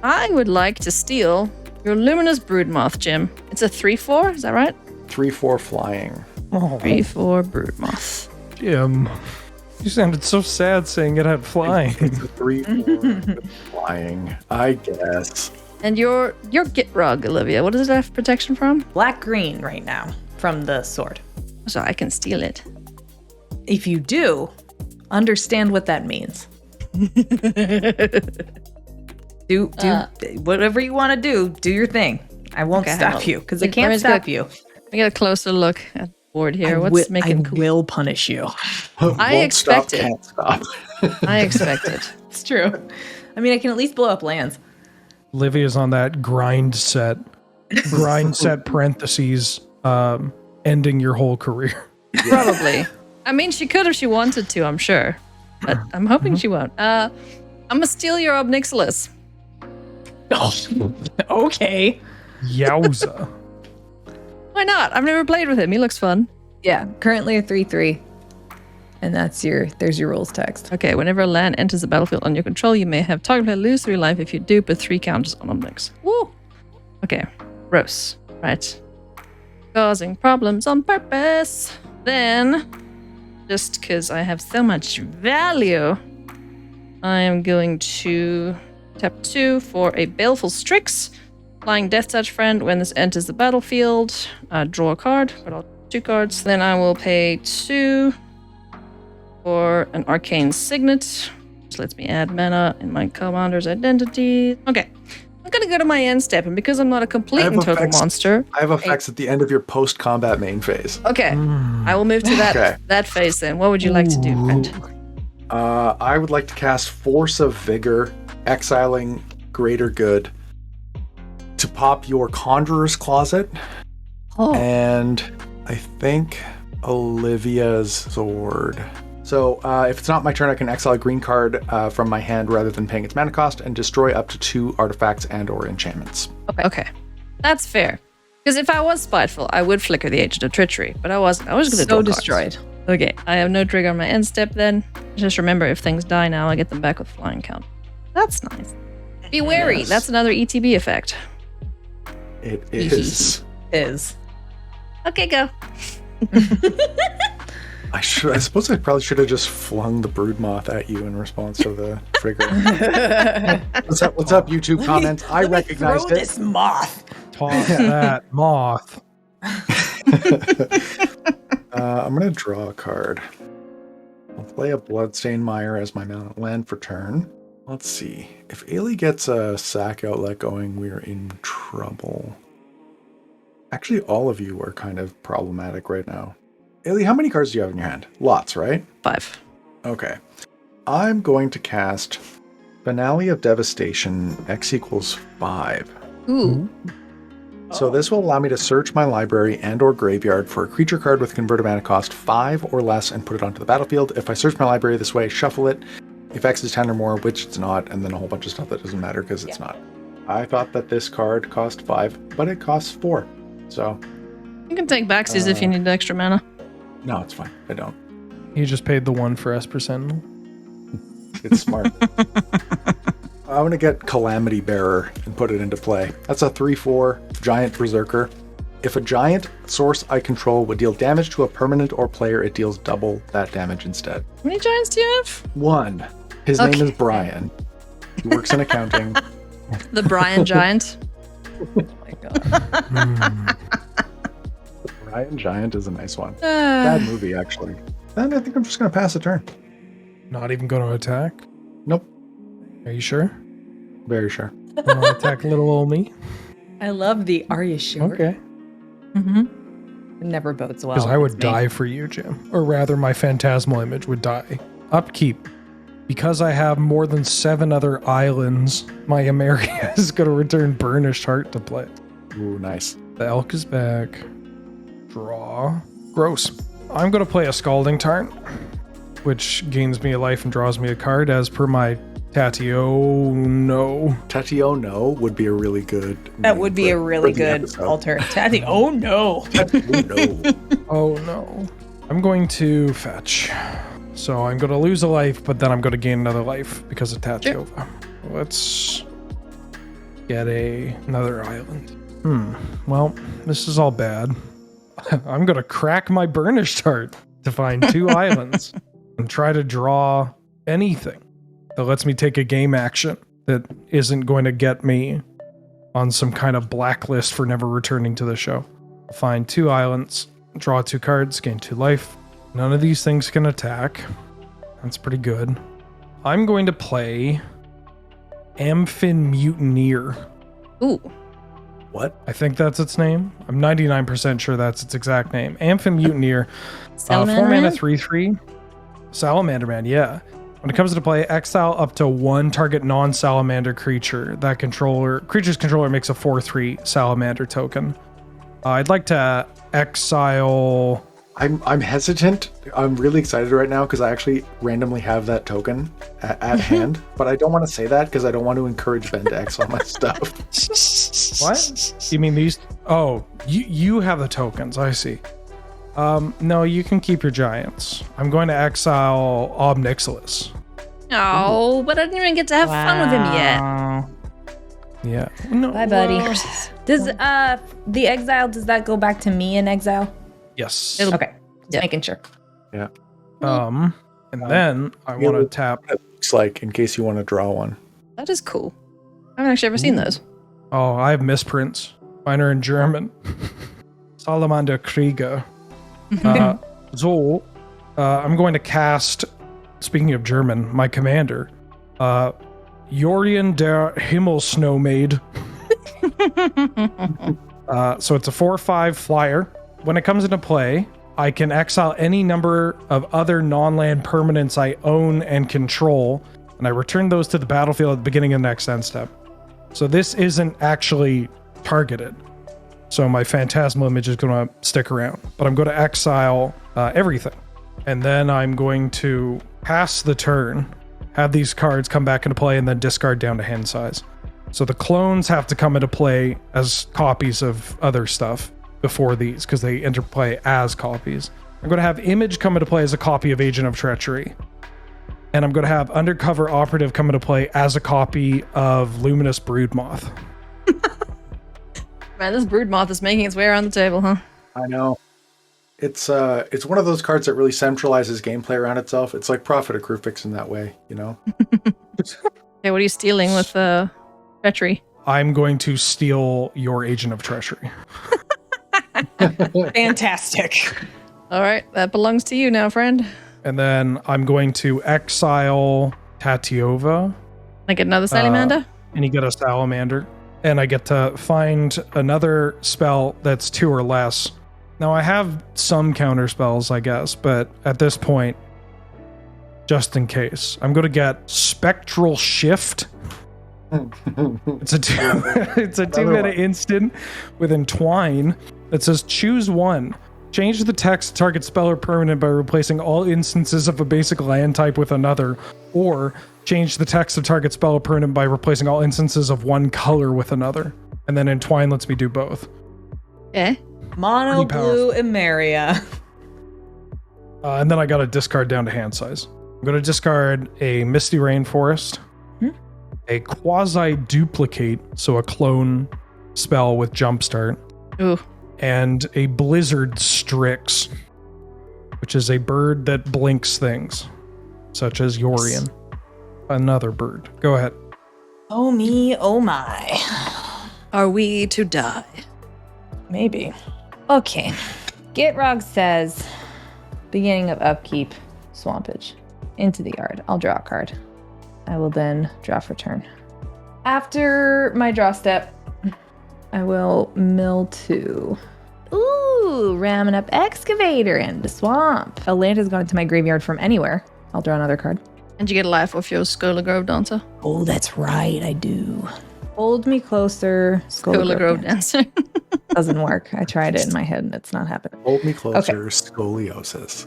I would like to steal your Luminous Broodmoth, Jim. It's a 3/4, is that right? 3/4 flying. 3/4 Broodmoth. Jim, you sounded so sad saying it had flying. It's a 3/4 flying, I guess. And your Gitrog, Olivia, what does it have protection from? Black-green right now from the sword. So I can steal it. If you do, understand what that means. Do whatever you want to do your thing. I won't stop you because I can't stop you. I get a closer look at the board here. What's making cool? I will punish you. I expect it. Can't stop. I expect it. It's true. I mean, I can at least blow up lands. Livia's on that grind set. Grind set parentheses, ending your whole career. Probably. I mean, she could if she wanted to, I'm sure. But I'm hoping she won't. I'm going to steal your Ob-Nixilis. Oh, okay. Yowza. Why not? I've never played with him. He looks fun. Yeah, currently a 3/3. And there's your rules text. Okay, whenever a land enters the battlefield on your control, you may have target player lose 3 life. If you do, put 3 counters on Ob-Nix. Woo! Okay, gross. Right. causing problems on purpose. Then, just because I have so much value, I am going to tap 2 for a Baleful Strix. Flying Death Touch friend. When this enters the battlefield, draw a card, but I'll 2 cards. Then I will pay 2 for an Arcane Signet, which lets me add mana in my commander's identity. Okay. I'm gonna go to my end step, and because I'm not a complete and total monster, I have effects at the end of your post-combat main phase. Okay, I will move to that phase then. What would you like to do, friend? I would like to cast Force of Vigor, exiling Greater Good, to pop your Conjurer's Closet, and I think Olivia's Sword. So if it's not my turn, I can exile a green card from my hand rather than paying its mana cost and destroy up to 2 artifacts and or enchantments. Okay. That's fair. Because if I was spiteful, I would flicker the Agent of Treachery, but I wasn't. I was going to draw cards. destroyed. Okay, I have no trigger on my end step then. Just remember, if things die now, I get them back with flying count. That's nice. Be wary. Yes. That's another ETB effect. It is. Okay, go. I suppose I probably should have just flung the broodmoth at you in response to the trigger. What's up, YouTube comments? I recognized it. This moth. Toss that moth. I'm going to draw a card. I'll play a Bloodstained Mire as my land for turn. Let's see. If Eilidh gets a sack outlet going, we're in trouble. Actually, all of you are kind of problematic right now. Eilidh, how many cards do you have in your hand? Lots, right? 5. Okay. I'm going to cast Finale of Devastation, X equals 5. Ooh. So this will allow me to search my library and or graveyard for a creature card with converted mana cost 5 or less and put it onto the battlefield. If I search my library this way, shuffle it. If X is 10 or more, which it's not, and then a whole bunch of stuff that doesn't matter because it's not. I thought that this card cost 5, but it costs 4. So You can take backsies if you need extra mana. no, it's fine. I don't. You just paid the 1 for Esper Sentinel. It's smart. I'm going to get Calamity Bearer and put it into play. That's a 3/4 giant berserker. If a giant source I control would deal damage to a permanent or player, it deals double that damage instead. How many giants do you have? 1. His name is Brion. He works in accounting. The Brion Giant. Oh my god. Brion Giant is a nice one. Bad movie, actually. Then I think I'm just going to pass a turn. Not even going to attack? Nope. Are you sure? Very sure. You want to attack little old me? I love the "Are you sure?" Okay. It never bodes well. Because I would against me. die for you, Jim. Or rather, my phantasmal image would die. Upkeep. Because I have more than 7 other islands, my Emeria is going to return Burnished Heart to play. Ooh, nice. The Elk is back. Draw. Gross. I'm going to play a Scalding Tarn, which gains me a life and draws me a card as per my Tationo. Tationo would be a really good That name would be for- a really for the good episode. alternative. Oh no. Tationo. Oh no. I'm going to fetch. So I'm going to lose a life, but then I'm going to gain another life because of Tatiova. Let's get another island. Well, this is all bad. I'm going to crack my Burnished Heart to find 2 islands and try to draw anything that lets me take a game action that isn't going to get me on some kind of blacklist for never returning to the show. Find 2 islands, draw 2 cards, gain 2 life. None of these things can attack. That's pretty good. I'm going to play Amphin Mutineer. Ooh. What? I think that's its name. I'm 99% sure that's its exact name. Amphin Mutineer. 4 Salamander mana, Man? 3/3. Salamander Man, yeah. When it comes to play, exile up to 1 target non-salamander creature. That creature's controller makes a 4/3 salamander token. I'd like to exile. I'm hesitant. I'm really excited right now because I actually randomly have that token at hand, but I don't want to say that because I don't want to encourage Ben to exile my stuff. What? You mean these? Oh, you have the tokens. I see. No, you can keep your giants. I'm going to exile Obnixilis. Oh, but I didn't even get to have fun with him yet. Yeah. No, Bye, buddy. Does the exile, does that go back to me in exile? Yes. Okay. Just Yeah. making sure. Yeah. And then I want to tap. It looks like, in case you want to draw one. That is cool. I haven't actually ever seen those. Oh, I have misprints. Mine are in German. Salamander Krieger. So, I'm going to cast, speaking of German, my commander, Yorion der Himmelsnowmaid. So it's a 4/5 flyer. When it comes into play, I can exile any number of other non-land permanents I own and control, and I return those to the battlefield at the beginning of the next end step. So this isn't actually targeted. So my Phantasmal Image is going to stick around, but I'm going to exile everything. And then I'm going to pass the turn, have these cards come back into play, and then discard down to hand size. So the clones have to come into play as copies of other stuff before these, because they interplay as copies. I'm going to have Image come into play as a copy of Agent of Treachery. And I'm going to have Undercover Operative come into play as a copy of Luminous Broodmoth. Man, this Broodmoth is making its way around the table, huh? I know. It's one of those cards that really centralizes gameplay around itself. It's like Prophet of Krufix in that way, you know? Okay, what are you stealing with Treachery? I'm going to steal your Agent of Treachery. Fantastic. All right, that belongs to you now, friend. And then I'm going to exile Tatiova. I get another Salamander? And you get a Salamander. And I get to find another spell that's 2 or less. Now, I have some counter spells, I guess, but at this point, just in case, I'm going to get Spectral Shift. It's a 2-mana instant with Entwine that says choose one. Change the text to target spell or permanent by replacing all instances of a basic land type with another, or change the text to target spell or permanent by replacing all instances of one color with another. And then Entwine lets me do both. Yeah. Mono, Pretty blue, and Maria. And then I got to discard down to hand size. I'm going to discard a Misty Rainforest, a Quasi-Duplicate, so a clone spell with Jumpstart, Ooh. and a Blizzard Strix, which is a bird that blinks things, such as Yorion. Another bird. Go ahead. Oh me, oh my. Are we to die? Maybe. Okay. Gitrog says, beginning of upkeep, Swampage. Into the yard. I'll draw a card. I will then draw for turn. After my draw step, I will mill 2. Ooh, ramming up Excavator into Swamp. A land has gone into my graveyard from anywhere. I'll draw another card. And you get a life off your Skola Grove Dancer. Oh, that's right, I do. Hold me closer. Skola Grove Dancer. Doesn't work. I tried it in my head and it's not happening. Hold me closer, scoliosis.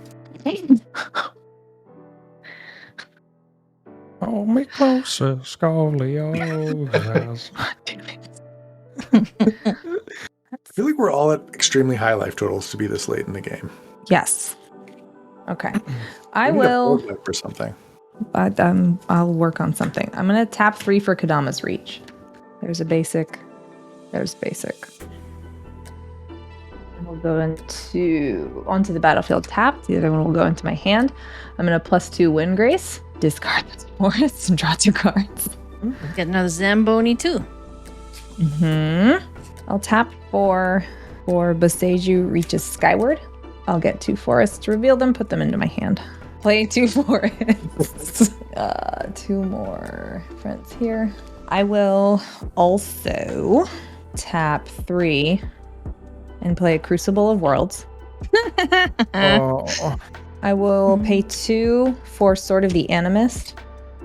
Hold me closer, scoliosis. I feel like we're all at extremely high life totals to be this late in the game. Yes. Okay. I We need a will. board wipe for something. But I'll work on something. I'm gonna tap 3 for Kadama's Reach. There's a basic. There's basic. And we'll go onto the battlefield tapped. The other one will go into my hand. I'm gonna +2 Windgrace. Discard this forest and draw 2 cards. Get another Zamboni too. I'll tap for Boseiju reaches skyward. I'll get 2 forests, reveal them, put them into my hand. Play 2 forests. 2 more friends here. I will also tap 3 and play a Crucible of Worlds. Oh, I will pay 2 for Sword of the Animist.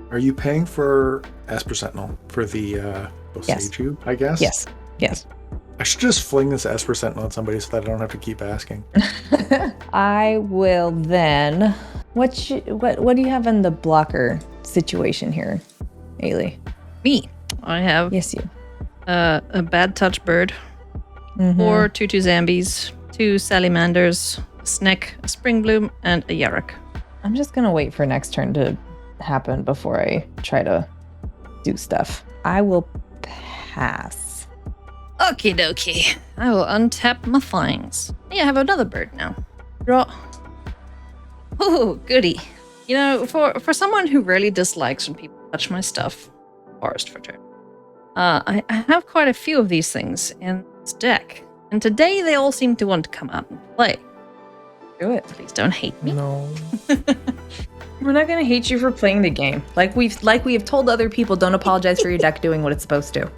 Are you paying for Esper Sentinel for the Boseiju, I guess? Yes. I should just fling this Esper Sentinel at somebody so that I don't have to keep asking. I will then. What do you have in the blocker situation here, Eilidh? Me. I have Yes, you. a Bad Touch Bird, 4 2/2 Zambies, 2 Salamanders, a Sneck, a Springbloom, and a Yarok. I'm just gonna wait for next turn to happen before I try to do stuff. I will pass. Okie dokie. I will untap my things. Yeah, I have another bird now. Draw. Oh, goody. You know, for someone who really dislikes when people touch my stuff, forest for turn. I have quite a few of these things in this deck, and today they all seem to want to come out and play. Do it. Please don't hate me. No. We're not gonna hate you for playing the game. Like we have told other people, don't apologize for your deck doing what it's supposed to.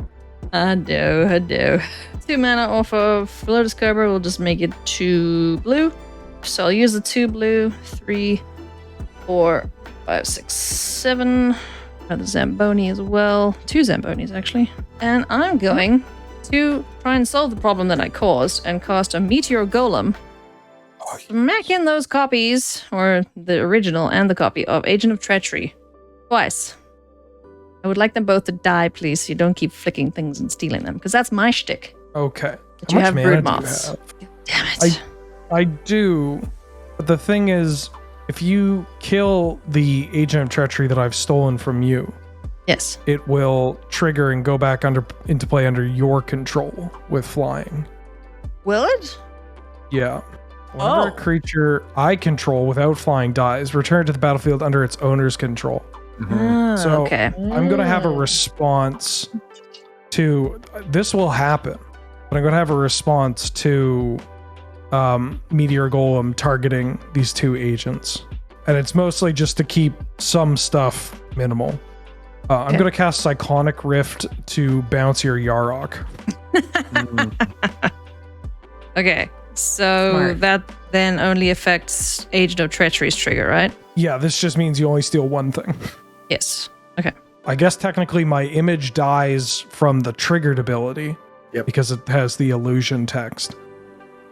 I do. 2 mana off of Lotus Cobra will just make it 2 blue. So I'll use the 2 blue, 3, 4, 5, 6, 7. Another Zamboni as well. 2 Zambonis, actually. And I'm going to try and solve the problem that I caused and cast a Meteor Golem. Smack in those copies, or the original and the copy of Agent of Treachery. Twice. I would like them both to die, please, so you don't keep flicking things and stealing them, because that's my shtick. Okay. But you have mana brood do you moths. have? Damn it. I do, but the thing is, if you kill the Agent of Treachery that I've stolen from you, Yes. it will trigger and go back into play under your control with flying. Will it? Yeah. Whenever a creature I control without flying dies, return to the battlefield under its owner's control. So okay. I'm going to have a response to... This will happen, but I'm going to have a response to Meteor Golem targeting these 2 agents. And it's mostly just to keep some stuff minimal. I'm going to cast Cyclonic Rift to bounce your Yarok. Okay. So Smart. that then only affects Agent of Treachery's trigger, right? Yeah, this just means you only steal one thing. Yes. Okay. I guess technically my image dies from the triggered ability. Yep. Because it has the illusion text.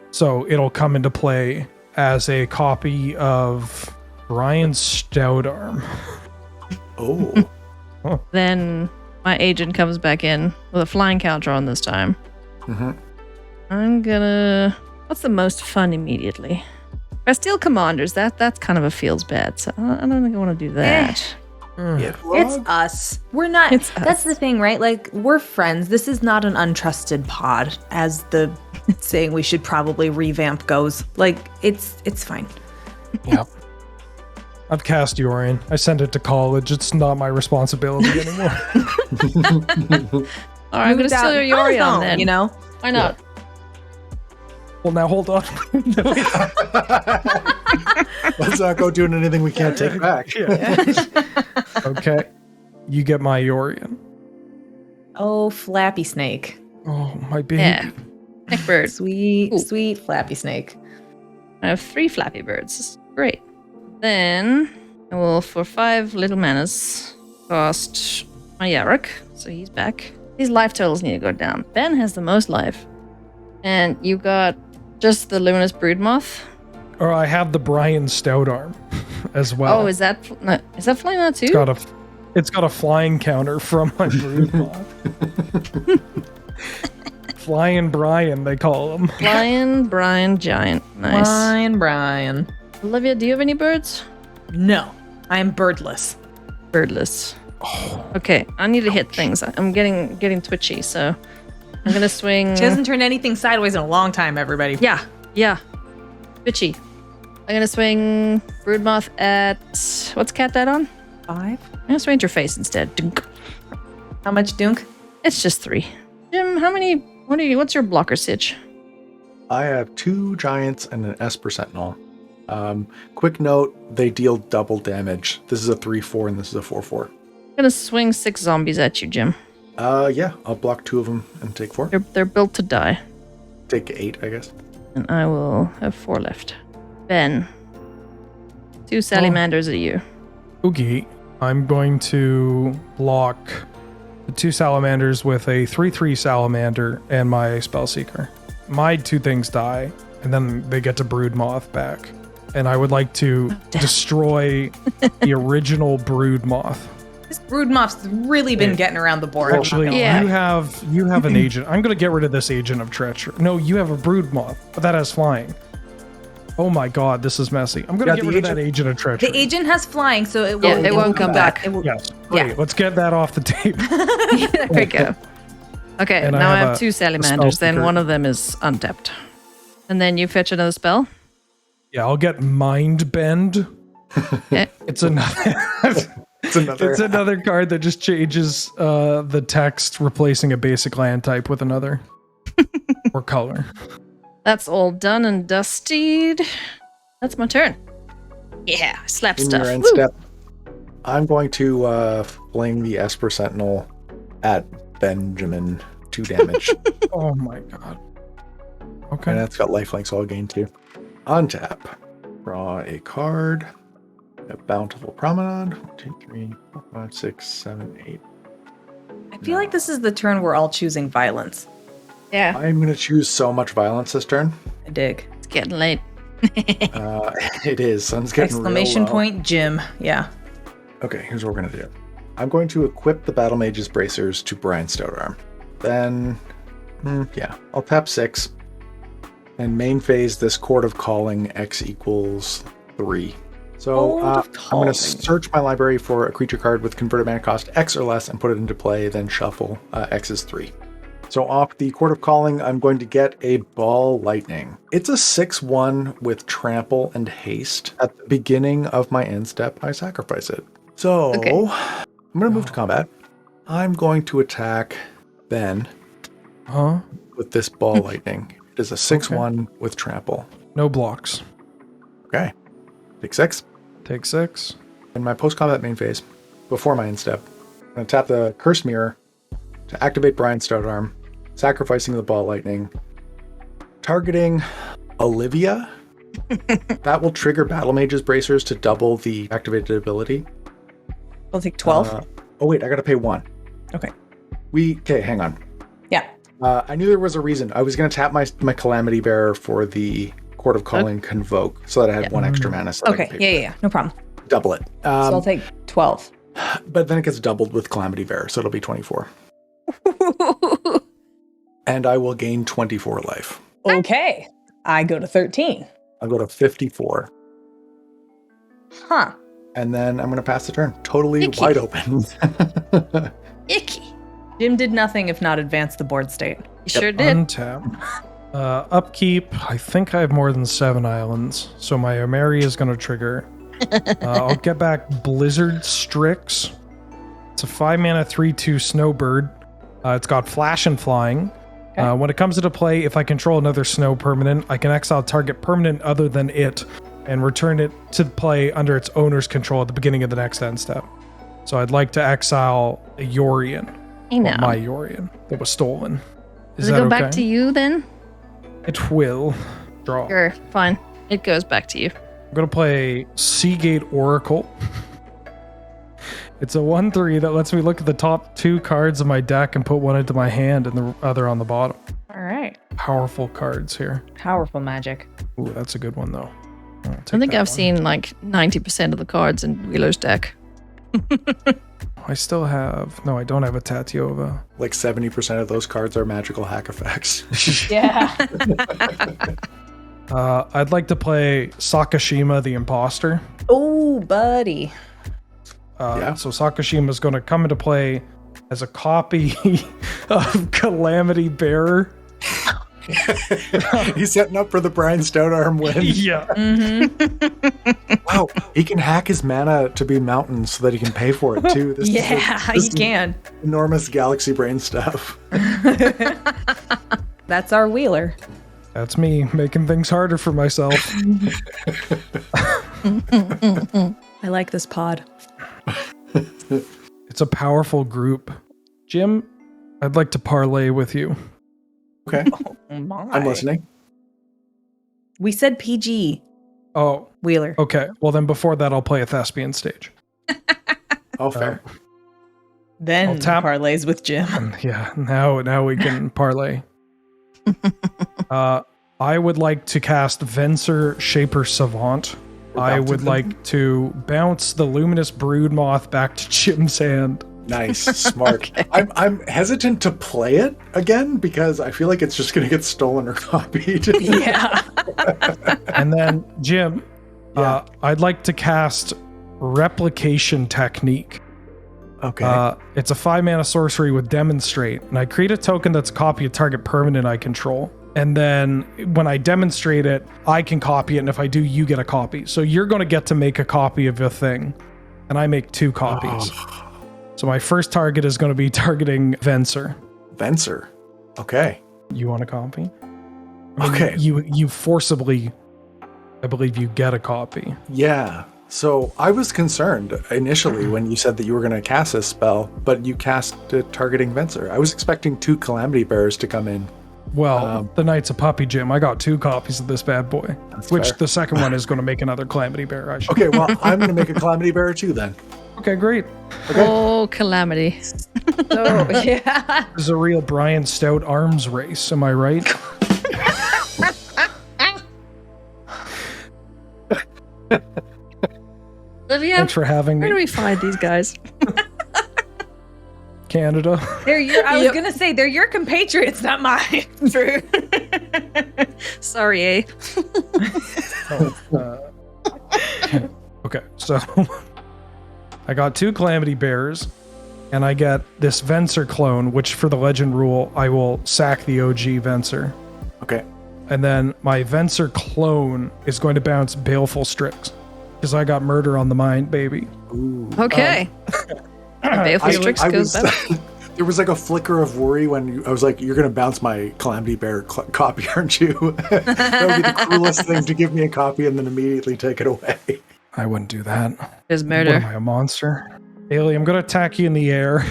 So it'll come into play as a copy of Brion Stoutarm. Oh. Then my agent comes back in with a flying counter on this time. Mm-hmm. I'm gonna... What's the most fun immediately? If I steal commanders, that's kind of a feels bad, so I don't think I want to do that. Yeah. It's us. We're not. It's That's us. the thing, right? Like, we're friends. This is not an untrusted pod, as the saying we should probably revamp goes. Like, it's fine. Yeah. I've cast Yorion. I sent it to college. It's not my responsibility anymore. Alright, I'm gonna Moved out steal your on his Yorion own, then. You know. Why not? Well, now hold on. Let's not go doing anything we can't take back. Okay. You get my Yorion. Oh, Flappy Snake. Oh, my baby. Yeah. Nick bird. Sweet, Ooh. sweet Flappy Snake. I have 3 Flappy Birds. Great. Then I will, for 5 little manas, cast my Yarok. So he's back. These life totals need to go down. Ben has the most life. And you got just the Luminous Broodmoth. Or I have the Brion Stoutarm as well. Oh, is that flying out too? It's got a flying counter from my Broodmoth. Flying Brion, they call him. Lion, Brian, Giant. Nice. Brian. Olivia, do you have any birds? No, I am birdless. Birdless. Okay, I need to hit things. I'm getting twitchy, so I'm gonna swing. She hasn't turned anything sideways in a long time, everybody. Yeah. Twitchy. I'm gonna swing Broodmoth at what's cat that on? 5. I'm gonna swing at your face instead. Dunk. How much dunk? It's just 3. Jim, how many? What's your blocker sitch? I have 2 giants and an Esper Sentinel. Quick note, they deal double damage. This is a 3/4 and this is a 4/4. I'm gonna swing 6 zombies at you, Jim. Yeah, I'll block 2 of them and take 4. They're built to die, Take 8, I guess. and I will have 4 left. Ben, 2 salamanders at you. Okay. I'm going to block the 2 salamanders with a 3/3 salamander and my Spellseeker. My 2 things die, and then they get to Broodmoth back. And I would like to destroy the original Broodmoth. This Broodmoth's really been getting around the board. Actually, Yeah. you have an agent. I'm going to get rid of this Agent of Treachery. No, you have a Broodmoth, but that has flying. Oh my god, this is messy. I'm going to get rid of that Agent of Treachery. The agent has flying, so it It won't come back. It will, Yes, great. Yeah. Let's get that off the table. There we go. Okay, And now I have a- two a spell salamanders, then seeker. one of them is untapped. And then you fetch another spell? Yeah, I'll get Mind Bend. Eh, It's another. It's another card that just changes the text, replacing a basic land type with another or color. That's all done and dusted. That's my turn. Yeah, slap In stuff. your end Woo. step, I'm going to fling the Esper Sentinel at Benjamin. 2 damage. Oh my god. Okay. And that's got lifelink, so I'll gain 2. Untap. Draw a card. A Bountiful Promenade. 1, 2, 3, 4, 5, 6, 7, 8. I feel like this is the turn we're all choosing violence. Yeah, I'm going to choose so much violence this turn. I dig. it's getting late. It is. Sun's getting Exclamation real low. point, Jim. Yeah. Okay, here's what we're going to do. I'm going to equip the Battle Mage's Bracers to Brion Stoutarm. Then, I'll tap 6. And main phase this Court of Calling X equals 3. So Court of I'm going Calling. to search my library for a creature card with converted mana cost X or less and put it into play, then shuffle. X is 3. So off the Court of Calling, I'm going to get a Ball Lightning. It's a 6/1 with Trample and Haste. At the beginning of my end step, I sacrifice it. So Okay. I'm going to move to combat. I'm going to attack Ben Huh? with this Ball Lightning. It is a 6/1 with Trample. No blocks. Okay. Take 6. Take 6. In my post-combat main phase, before my end step, I'm going to tap the Cursed Mirror to activate Brion Stoutarm, sacrificing the Ball Lightning, targeting Olivia. That will trigger Battle Mage's Bracers to double the activated ability. I'll take 12. Oh wait, I got to pay 1. Okay. Okay, hang on. Yeah. I knew there was a reason. I was going to tap my Calamity Bearer for the Court of Calling Convoke so that I had 1 extra mana. So I Okay. could pay Yeah. No problem. double it. So I'll take 12. But then it gets doubled with Calamity Bearer, so it'll be 24. And I will gain 24 life. Okay. I go to 13. I'll go to 54. Huh. And then I'm going to pass the turn. Totally Icky. wide open. Icky. Jim did nothing if not advance the board state. You sure did. Untap. Upkeep. I think I have more than 7 islands, so my Omeri is going to trigger. I'll get back Blizzard Strix. It's a 5 mana 3/2 Snowbird. It's got Flash and Flying. Okay. When it comes into play, if I control another snow permanent, I can exile target permanent other than it and return it to play under its owner's control at the beginning of the next end step. So I'd like to exile a Yorion. I know. My Yorion that was stolen. Is Does it that go okay? back to you then? It will. Draw. Sure, fine. It goes back to you. I'm going to play Seagate Oracle. It's a 1/3 that lets me look at the top 2 cards of my deck and put one into my hand and the other on the bottom. All right. Powerful cards here. Powerful magic. Ooh, that's a good one, though. I'll I take think that I've one. seen like 90% of the cards in Wheeler's deck. I still have... No, I don't have a Tatiova. Like 70% of those cards are magical hack effects. Yeah. I'd like to play Sakashima the Imposter. Oh, buddy. Yeah. So Sakashima is going to come into play as a copy of Calamity Bearer. He's setting up for the Brion Stoutarm win. Yeah. Wow, he can hack his mana to be mountains so that he can pay for it too. This Yeah, is you can. enormous galaxy brain stuff. That's our Wheeler. That's me making things harder for myself. I like this pod. It's a powerful group. Jim, I'd like to parlay with you. Okay, I'm listening. We said PG, Oh, Wheeler. okay. Well, then before that, I'll play a thespian stage. Oh, fair. Then I'll tap- parlays with Jim. Yeah, now we can parlay. I would like to cast Venser Shaper Savant. I would like to bounce the Luminous Broodmoth back to Jim's hand. Nice, smart. I'm hesitant to play it again because I feel like it's just going to get stolen or copied. Yeah. And then, Jim, Yeah. I'd like to cast Replication Technique. Okay. It's a 5-mana sorcery with Demonstrate, and I create a token that's a copy of target permanent I control. And then when I demonstrate it, I can copy it, and if I do, you get a copy. So you're going to get to make a copy of a thing, and I make 2 copies. Oh. So my first target is going to be targeting Venser. Venser. Okay. You want a copy? I mean, Okay. You forcibly, I believe you get a copy. Yeah. So I was concerned initially when you said that you were going to cast this spell, but you cast it targeting Venser. I was expecting 2 Calamity Bearers to come in. Well, the Knight's a puppy, Jim. I got 2 copies of this bad boy, which fair. the second one is going to make another Calamity Bearer. Okay, well, I'm going to make a Calamity Bearer too then. Okay, great. Okay. Oh, calamity. So, yeah. This is a real Brion Stout arms race. Am I right? Olivia, Thanks for having where do me. we find these guys? Canada. I was going to say, they're your compatriots, not mine. True. Sorry, eh? Okay, so I got 2 Calamity Bearers, and I get this Venser clone, which for the legend rule, I will sack the OG Venser. Okay. And then my Venser clone is going to bounce Baleful Strix, because I got murder on the mind, baby. Ooh. Okay. Baleful Strix goes better. There was like a flicker of worry when I was like, you're going to bounce my Calamity Bearer copy, aren't you? That would be the cruelest thing, to give me a copy and then immediately take it away. I wouldn't do that. There's What am murder I, a monster? Ailey, I'm going to attack you in the air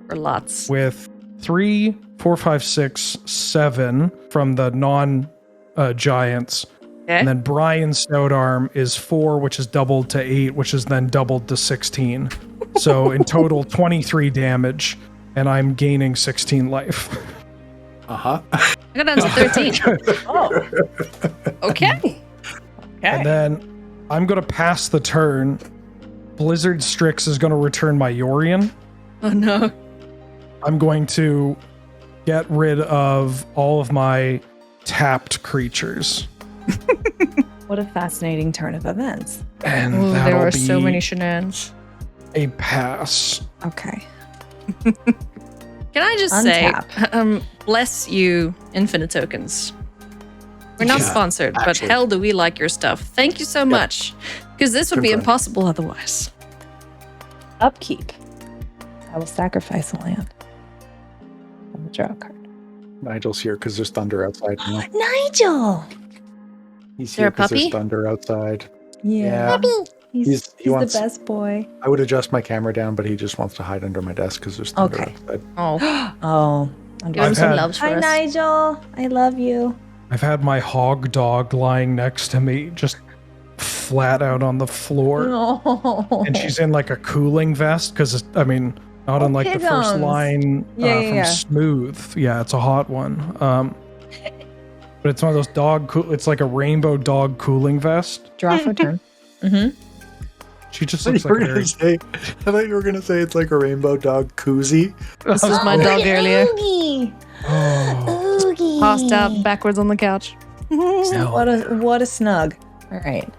for lots. with 3, 4, 5, 6, 7 from the non-giants. Okay. And then Brion Stoutarm is 4, which is doubled to 8, which is then doubled to 16. So in total, 23 damage, and I'm gaining 16 life. Uh-huh. I got down to 13. Oh. Okay. And then I'm going to pass the turn. Blizzard Strix is going to return my Yorion. Oh no. I'm going to get rid of all of my tapped creatures. What a fascinating turn of events. And Ooh, that'll there are be so many shenanigans. a pass. Okay. Can I just Untap. say, bless you, Infinite Tokens. We're not Yeah, sponsored, but actually. hell do we like your stuff. Thank you so much. Because this would be Confirmed. impossible otherwise. Upkeep. I will sacrifice a land. I will draw a card. Nigel's here because there's thunder outside now. Nigel! He's there here a because there's puppy? thunder outside. Yeah. He's He wants- the best boy. I would adjust my camera down, but he just wants to hide under my desk because there's thunder Okay. outside. Oh, Oh. give him I've some had- loves for Hi, us. Nigel. I love you. I've had my hog dog lying next to me, just flat out on the floor. No. And she's in like a cooling vest because, I mean, not Oh, unlike the first Piggums. line Yeah, from yeah. Smooth. Yeah, it's a hot one. But it's one of those it's like a rainbow dog cooling vest. Draw for turn. Mm-hmm. She just I looks thought you like were a gonna very... say. I thought you were gonna say it's like a rainbow dog koozie. This was my dog earlier. Oogie. Oh, Oogie. Passed out backwards on the couch. no. What a snug. All right.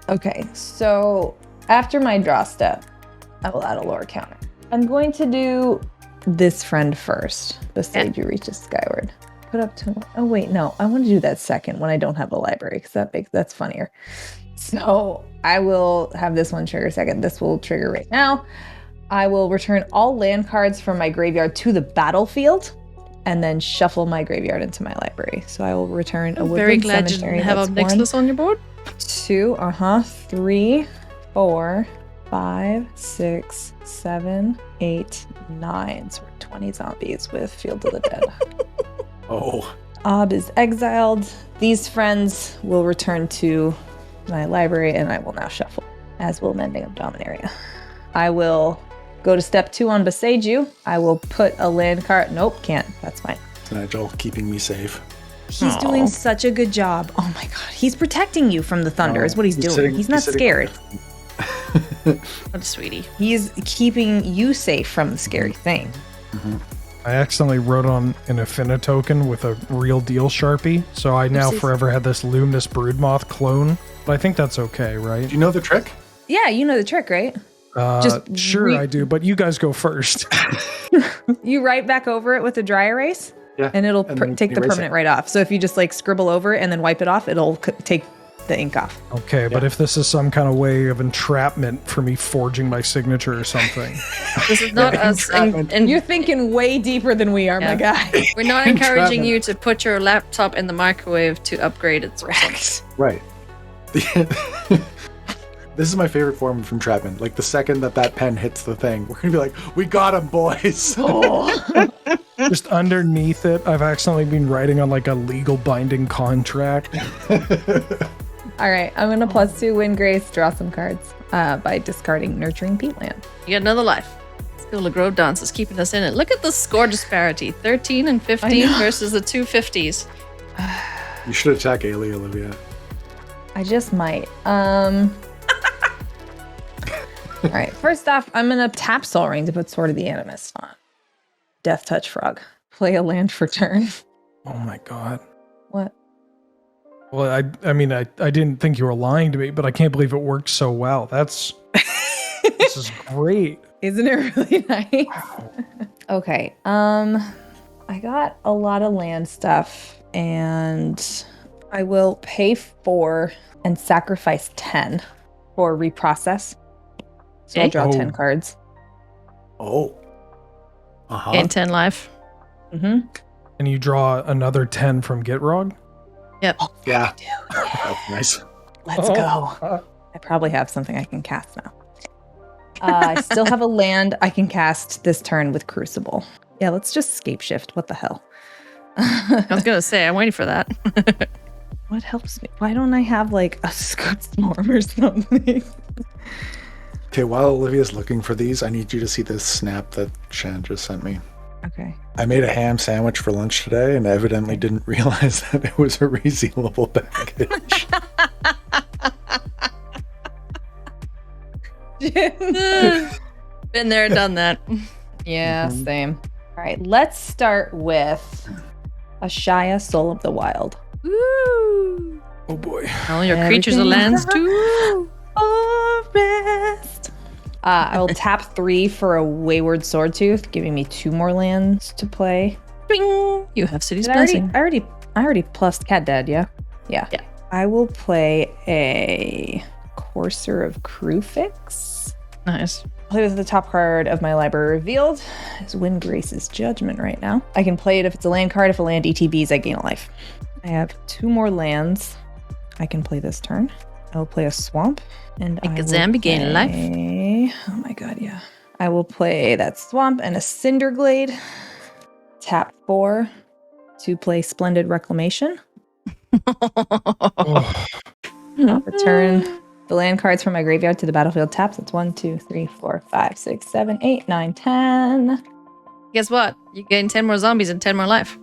Okay, so after my draw step, I will add a lower counter. I'm going to do this friend first. The sage you reaches skyward. Put up to. Oh wait, no. I want to do that second when I don't have the library because that's funnier. So I will have this one trigger second. This will trigger right now. I will return all land cards from my graveyard to the battlefield, and then shuffle my graveyard into my library. So I will return a I'm woodland very glad you cemetery. didn't have a That's Nixless on your board. 2, 3, 4, 5, 6, 7, 8, 9. So we're 20 zombies with Field of the Dead. Oh, Ob is exiled. These friends will return to my library, and I will now shuffle, as will Mending of Dominaria. I will go to step 2 on Beseju. I will put a land card. Nope, can't. That's fine. it's Nigel keeping me safe. He's Aw. doing such a good job. Oh my god. He's protecting you from the thunder is what he's doing. sitting- He's not sitting- scared. What a sweetie. He's keeping you safe from the scary thing. I accidentally wrote on an Affinity token with a real deal Sharpie, so I now Oopsies. forever had this Luminous Broodmoth clone. But I think that's okay, right? Do you know the trick? Yeah, you know the trick, right? Sure, I do, but you guys go first. You write back over it with a dry erase, Yeah. and it'll And then take the erase permanent right off. So if you just like scribble over it and then wipe it off, it'll take the ink off. Okay, but if this is some kind of way of entrapment for me forging my signature or something. This is not us. You're thinking way deeper than we are, my guy. We're not encouraging you to put your laptop in the microwave to upgrade its results. Right. This is my favorite form of entrapment. Like the second that pen hits the thing, we're gonna be like, "We got him, boys!" Just underneath it, I've accidentally been writing on like a legal binding contract. All right, I'm gonna +2 Windgrace, draw some cards by discarding Nurturing Peatland. You get another life. School of Grove Dance is keeping us in it. Look at the score disparity. 13 and 15 versus the two 50s. You should attack Eilidh Olivia. I just might. All right, first off, I'm gonna tap Soul Ring to put Sword of the Animist on. Death Touch Frog. Play a land for turn. Oh my god. What? Well, I mean, I didn't think you were lying to me, but I can't believe it worked so well. This is great. Isn't it really nice? Wow. Okay. I got a lot of land stuff, and I will pay 4 and sacrifice 10 for reprocess. So I'll draw 10 cards. Oh. Uh-huh. Gain 10 life. Mm-hmm. And you draw another 10 from Gitrog? Yep. Yeah. That's nice. Let's go. I probably have something I can cast now. I still have a land I can cast this turn with Crucible. Yeah, let's just scape shift. What the hell? I was going to say, I'm waiting for that. What helps me? Why don't I have like a Scout Storm or something? Okay, while Olivia's looking for these, I need you to see this snap that Shan just sent me. Okay. I made a ham sandwich for lunch today and evidently didn't realize that it was a resealable package. Been there, done that. Yeah, same. All right, let's start with Ashaya, Soul of the Wild. Woo! Oh boy. Oh, your creatures are lands too. Forest. I will tap 3 for a Wayward Swordtooth, giving me 2 more lands to play. Bing! You have City's I Blessing. already plussed Cat Dead, yeah? Yeah. Yeah. I will play a Courser of Crewfix. Nice. Play with the top card of my library revealed. It's Windgrace's Judgment right now. I can play it if it's a land card. If a land ETBs, I gain a life. I have 2 more lands I can play this turn. I will play a Swamp. And Make I a will zombie gain a life. Oh my god, yeah. I will play that Swamp and a Cinderglade. Tap 4 to play Splendid Reclamation. I'll return the land cards from my graveyard to the battlefield taps. That's 1, 2, 3, 4, 5, 6, 7, 8, 9, 10. Guess what? You gain 10 more zombies and 10 more life.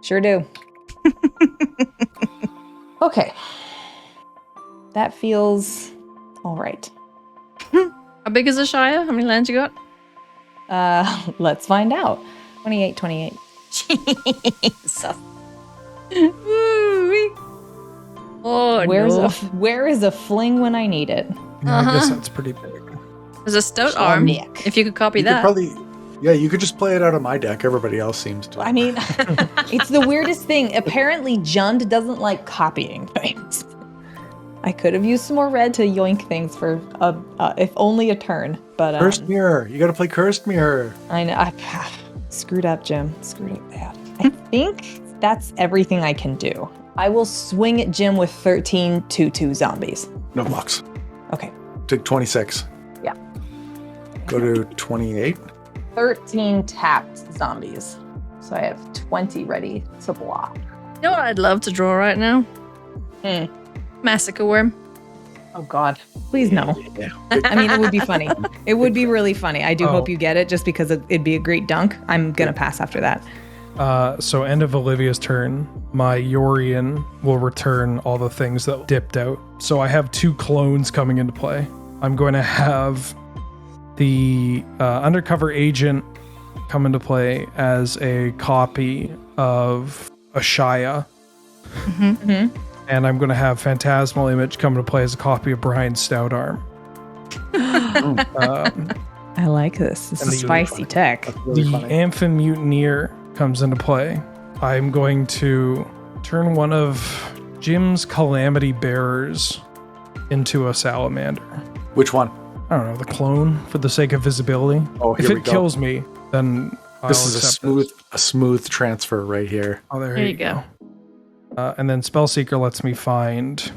Sure do. Okay. That feels all right. How big is Ashaya? How many lands you got? Let's find out. 28. Jesus. Oh, Where is a fling when I need it? Yeah, I guess that's pretty big. There's a Stoutarm. If you could copy that. You could just play it out of my deck. Everybody else seems to. I mean, it's the weirdest thing. Apparently, Jund doesn't like copying things. I could have used some more red to yoink things for if only a turn. But Cursed Mirror. You got to play Cursed Mirror. I know. I screwed up, Jim. Screwed up bad. I think that's everything I can do. I will swing at Jim with 13 2/2 zombies. No blocks. Okay. Take 26. Yeah. Go to 28. 13 tapped zombies. So I have 20 ready to block. You know what I'd love to draw right now? Massacre Worm. Oh God. Please no. Yeah. I mean, it would be funny. It would be really funny. I do hope you get it just because it'd be a great dunk. I'm going to pass after that. So end of Olivia's turn, my Yorion will return all the things that dipped out. So I have 2 clones coming into play. I'm going to have the Undercover Agent come into play as a copy of Ashaya. Mm-hmm. And I'm going to have Phantasmal Image come into play as a copy of Brion Stoutarm. I like this. This And is the- spicy tech. That's really The funny. Amphimutineer comes into play. I'm going to turn one of Jim's Calamity Bearers into a salamander. Which one? I don't know, the clone for the sake of visibility. Oh, If here we it go. kills me, then I'll This is accept a smooth transfer right here. Oh, there There you you go. And then Spellseeker lets me find.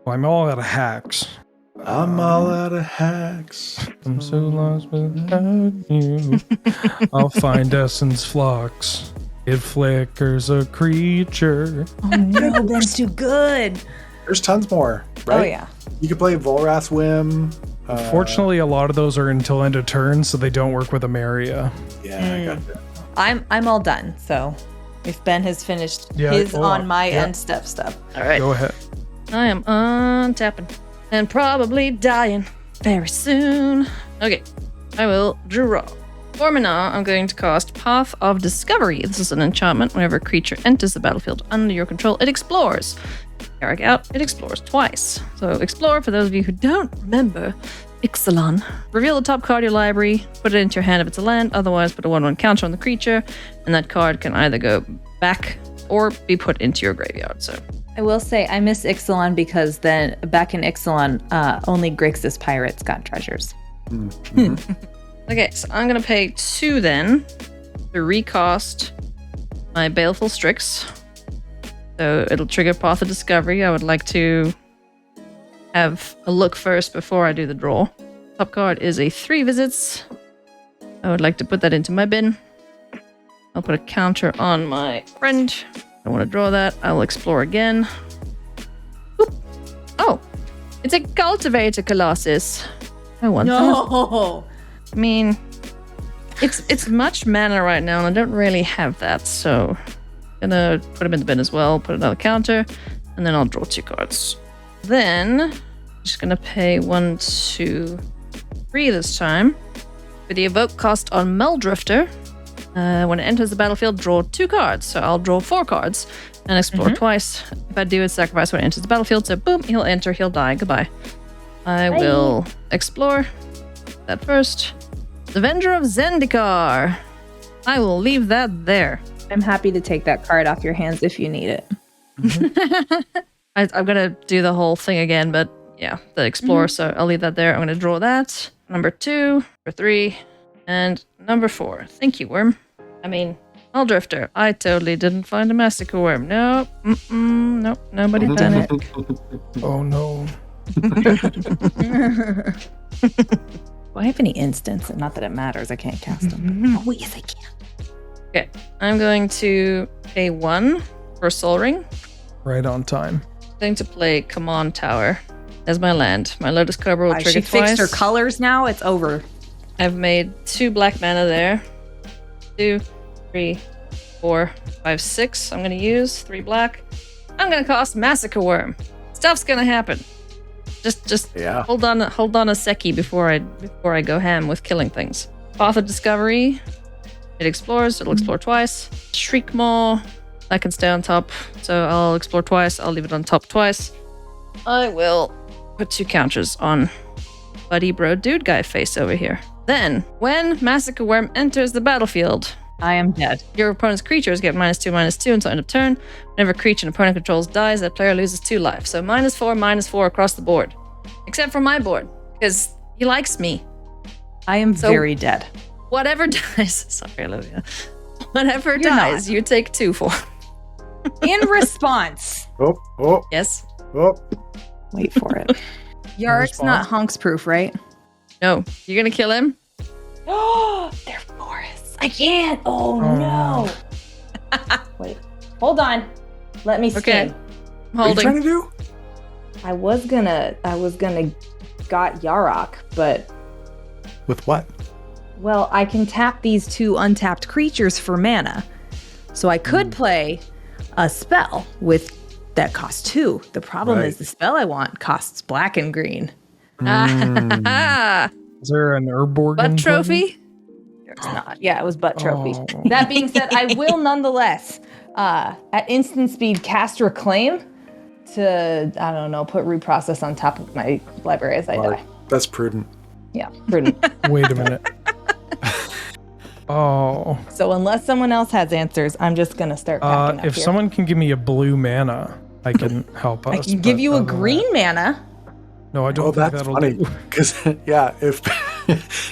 Well, I'm all out of hacks. I'm all out of hacks. I'm so lost without you. I'll find Essence Flux. It flickers a creature. Oh no, that's too good. There's tons more, right? Oh yeah. You could play Volrath Whim. Fortunately, a lot of those are until end of turn, so they don't work with Emeria. Yeah, I got that. I'm all done. So if Ben has finished Yeah, his hold on on. my Yeah. end stuff. All right. Go ahead. I am untapping and probably dying very soon. Okay, I will draw. For mana, I'm going to cast Path of Discovery. This is an enchantment. Whenever a creature enters the battlefield under your control, it explores. Yarok out, it explores twice. So explore, for those of you who don't remember, Ixalan. Reveal the top card of your library, put it into your hand if it's a land, otherwise put a 1/1 counter on the creature, and that card can either go back or be put into your graveyard. So I will say I miss Ixalan because then back in Ixalan, only Grixis pirates got treasures. okay, so I'm gonna pay 2 then to recast my Baleful Strix. So it'll trigger Path of Discovery. I would like to have a look first before I do the draw. Top card is a 3 visits. I would like to put that into my bin. I'll put a counter on my friend. I want to draw that. I'll explore again. Oop. Oh, it's a Cultivator Colossus. I want that. No. I mean, it's much mana right now, and I don't really have that, so I'm gonna put him in the bin as well. Put another counter, and then I'll draw 2 cards. Then I'm just gonna pay 1, 2, 3 this time. For the evoke cost on Meldrifter, when it enters the battlefield, draw 2 cards. So I'll draw 4 cards and explore twice. If I do, it's sacrifice when it enters the battlefield. So boom, he'll enter, he'll die. Goodbye. I will explore that first. The Avenger of Zendikar. I will leave that there. I'm happy to take that card off your hands if you need it. I'm gonna do the whole thing again, but yeah, the Explorer. So I'll leave that there. I'm gonna draw that. Number 2, number 3, and number 4. Thank you, Worm. I mean, Drifter. I totally didn't find a Massacre Worm. Nope. Nope. Nobody panic. Oh no. Do I have any instants? Not that it matters. I can't cast them. Oh, yes, I can. Okay, I'm going to pay 1 for Soul Ring. Right on time. I'm going to play Command Tower as my land. My Lotus Cobra will trigger She twice. fixed her colors now. It's over. I've made 2 black mana there. 2, 3, 4, 5, 6. I'm gonna use 3 black. I'm gonna cast Massacre Worm. Stuff's gonna happen. Just Yeah. hold on a seckie before I go ham with killing things. Path of Discovery. It explores. It'll explore twice. Shriek Maw. That can stay on top. So I'll explore twice. I'll leave it on top twice. I will put 2 counters on Buddy Bro Dude Guy face over here. Then, when Massacre Worm enters the battlefield, I am dead. your opponent's creatures get -2/-2 until end of turn. Whenever a creature an opponent controls dies, that player loses 2 life. So -4/-4 across the board. Except for my board, because he likes me. I am So- very dead. Whatever dies, sorry, Olivia. Whatever You're dies, not. you take 2 for. In response, Oh. Yes? wait for it. Yarok's not hunks proof, right? No. You're gonna kill him? Oh, they're forests. I can't. Oh no. Wait, hold on. Let me Okay. skim. I'm What are you trying holding. to do? I was gonna got Yarok, but With what? well, I can tap these 2 untapped creatures for mana. So I could play a spell with that costs 2. The problem Right. is the spell I want costs black and green. Ah, Is there an Urborg? butt trophy? It's not. Yeah, it was butt trophy. Oh. That being said, I will nonetheless, at instant speed, cast Reclaim to, I don't know, put Root Process on top of my library as I die. That's prudent. Yeah, prudent. Wait a minute. Oh. So unless someone else has answers, I'm just going to start packing up If here. someone can give me a blue mana, I can help us. I can give but you a other than green that- mana. No, I don't Oh, think that's that'll funny. do.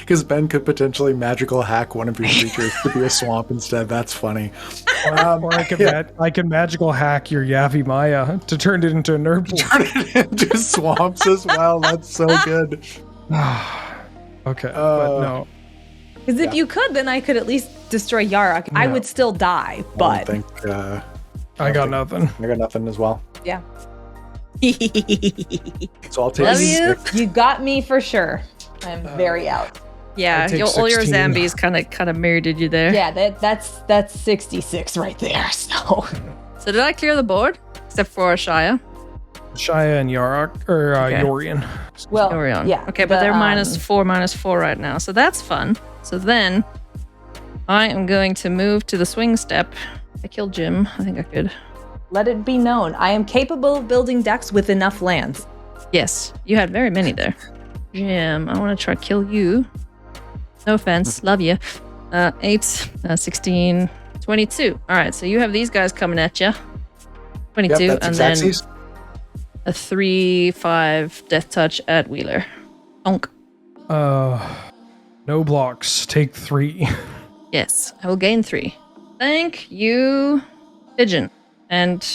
Because Ben could potentially magical hack one of your creatures to be a swamp instead. That's funny. Or I can magical hack your Yavi Maya to turn it into a nerd. Turn it into swamps as well. That's so good. Okay, but no. Because if you could, then I could at least destroy Yarok. I would still die, but I got nothing. I got nothing as well. yeah. So I'll take Love you. 6. You got me for sure. I'm very out. Yeah, I take all your 16. zombies kind of murdered you there. Yeah, that's 66 right there. So So did I clear the board? Except for Shia. Shia and Yarok, or Okay. Yorion. well, Yorion. yeah. Okay, but the, they're -4 right now. So that's fun. So then I am going to move to the swing step. I killed Jim. I think I could. Let it be known, I am capable of building decks with enough lands. Yes, you had very many there. Jim, I want to try kill you. No offense, love you. 8, 16, 22. All right, so you have these guys coming at you. 22, Yep, that's and then Xaxes. a 3/5 death touch at Wheeler. Onk. No blocks. Take 3. Yes, I will gain 3. Thank you, Pigeon. And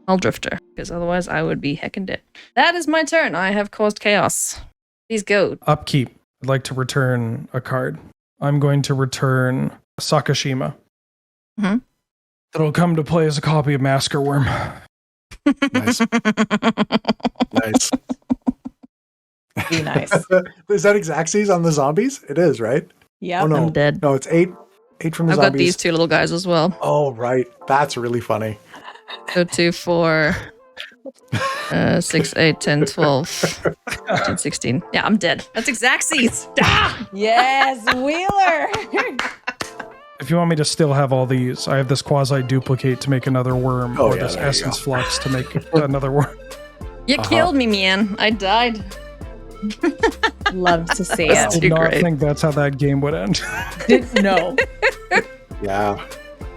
I'll Drifter, because otherwise I would be heckin' dead. That is my turn. I have caused chaos. Please go. Upkeep. I'd like to return a card. I'm going to return Sakashima. Mhm. It'll come to play as a copy of Masker Worm. Nice. Nice. Be nice. Is that Xaxes on the zombies? It is, right? Yeah. Oh, no. I'm dead. No, it's 8. 8 from the I've zombies. got these 2 little guys as well. Oh, right. That's really funny. So 2, 4, 6, 8, 10, 12, 15, 16. Yeah, I'm dead. That's Xaxes. Ah! Yes, Wheeler. If you want me to still have all these, I have this quasi-duplicate to make another worm, Oh, or yeah, this there you essence go. flux to make another worm. You killed me, man. I died. Love to see I it. did too not great. think that's how that game would end. Didn't know. Yeah.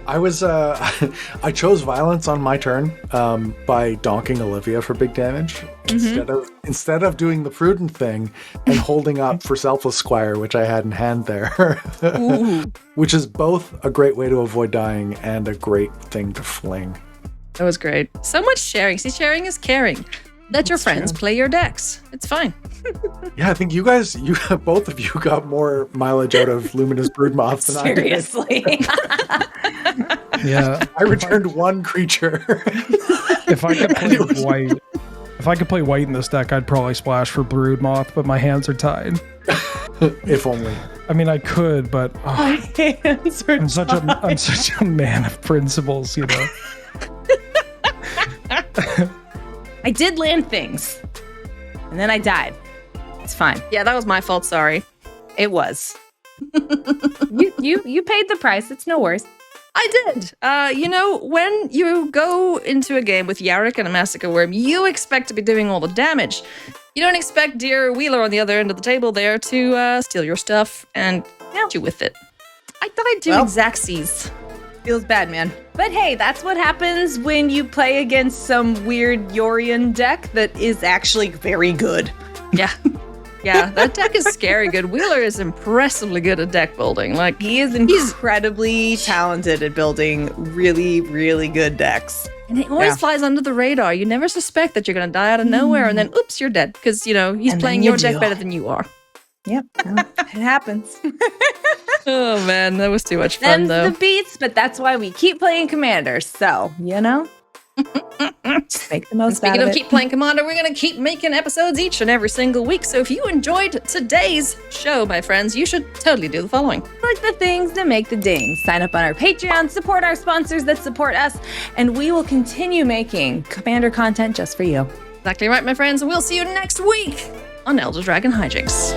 I was I chose violence on my turn by donking Olivia for big damage instead of doing the prudent thing and holding up for Selfless Squire, which I had in hand there. Which is both a great way to avoid dying and a great thing to fling. That was great. So much sharing. See, sharing is caring. Let your friends play your decks. It's fine. Yeah, I think both of you got more mileage out of Luminous Broodmoth than I did. Seriously. Yeah. I returned 1 creature. If I could play white, in this deck, I'd probably splash for Broodmoth, but my hands are tied. If only. I mean, I could, but My hands are I'm such a man of principles, you know. I did land things. And then I died. It's fine. Yeah, that was my fault. Sorry. It was. you paid the price. It's no worries. I did. When you go into a game with Yarok and a Massacre Worm, you expect to be doing all the damage. You don't expect dear Wheeler on the other end of the table there to steal your stuff and hit you with it. I died doing Xaxes. Feels bad, man. But hey, that's what happens when you play against some weird Yorion deck that is actually very good. Yeah. Yeah, that deck is scary good. Wheeler is impressively good at deck building. Like, He is incredibly talented at building really, really good decks. and it always flies under the radar. You never suspect that you're going to die out of nowhere, and then, oops, you're dead. Because, he's And playing then you your deck do. better than you are. Yep, it happens. Oh, man, that was too much fun, Them's though. the beats, but that's why we keep playing Commanders. So, just make the most out Speaking of of it. keep playing Commander, we're going to keep making episodes each and every single week. So if you enjoyed today's show, my friends, you should totally do the following. Like the things that make the dings. Sign up on our Patreon, support our sponsors that support us, and we will continue making Commander content just for you. Exactly right, my friends. And we'll see you next week on Elder Dragon Hijinks.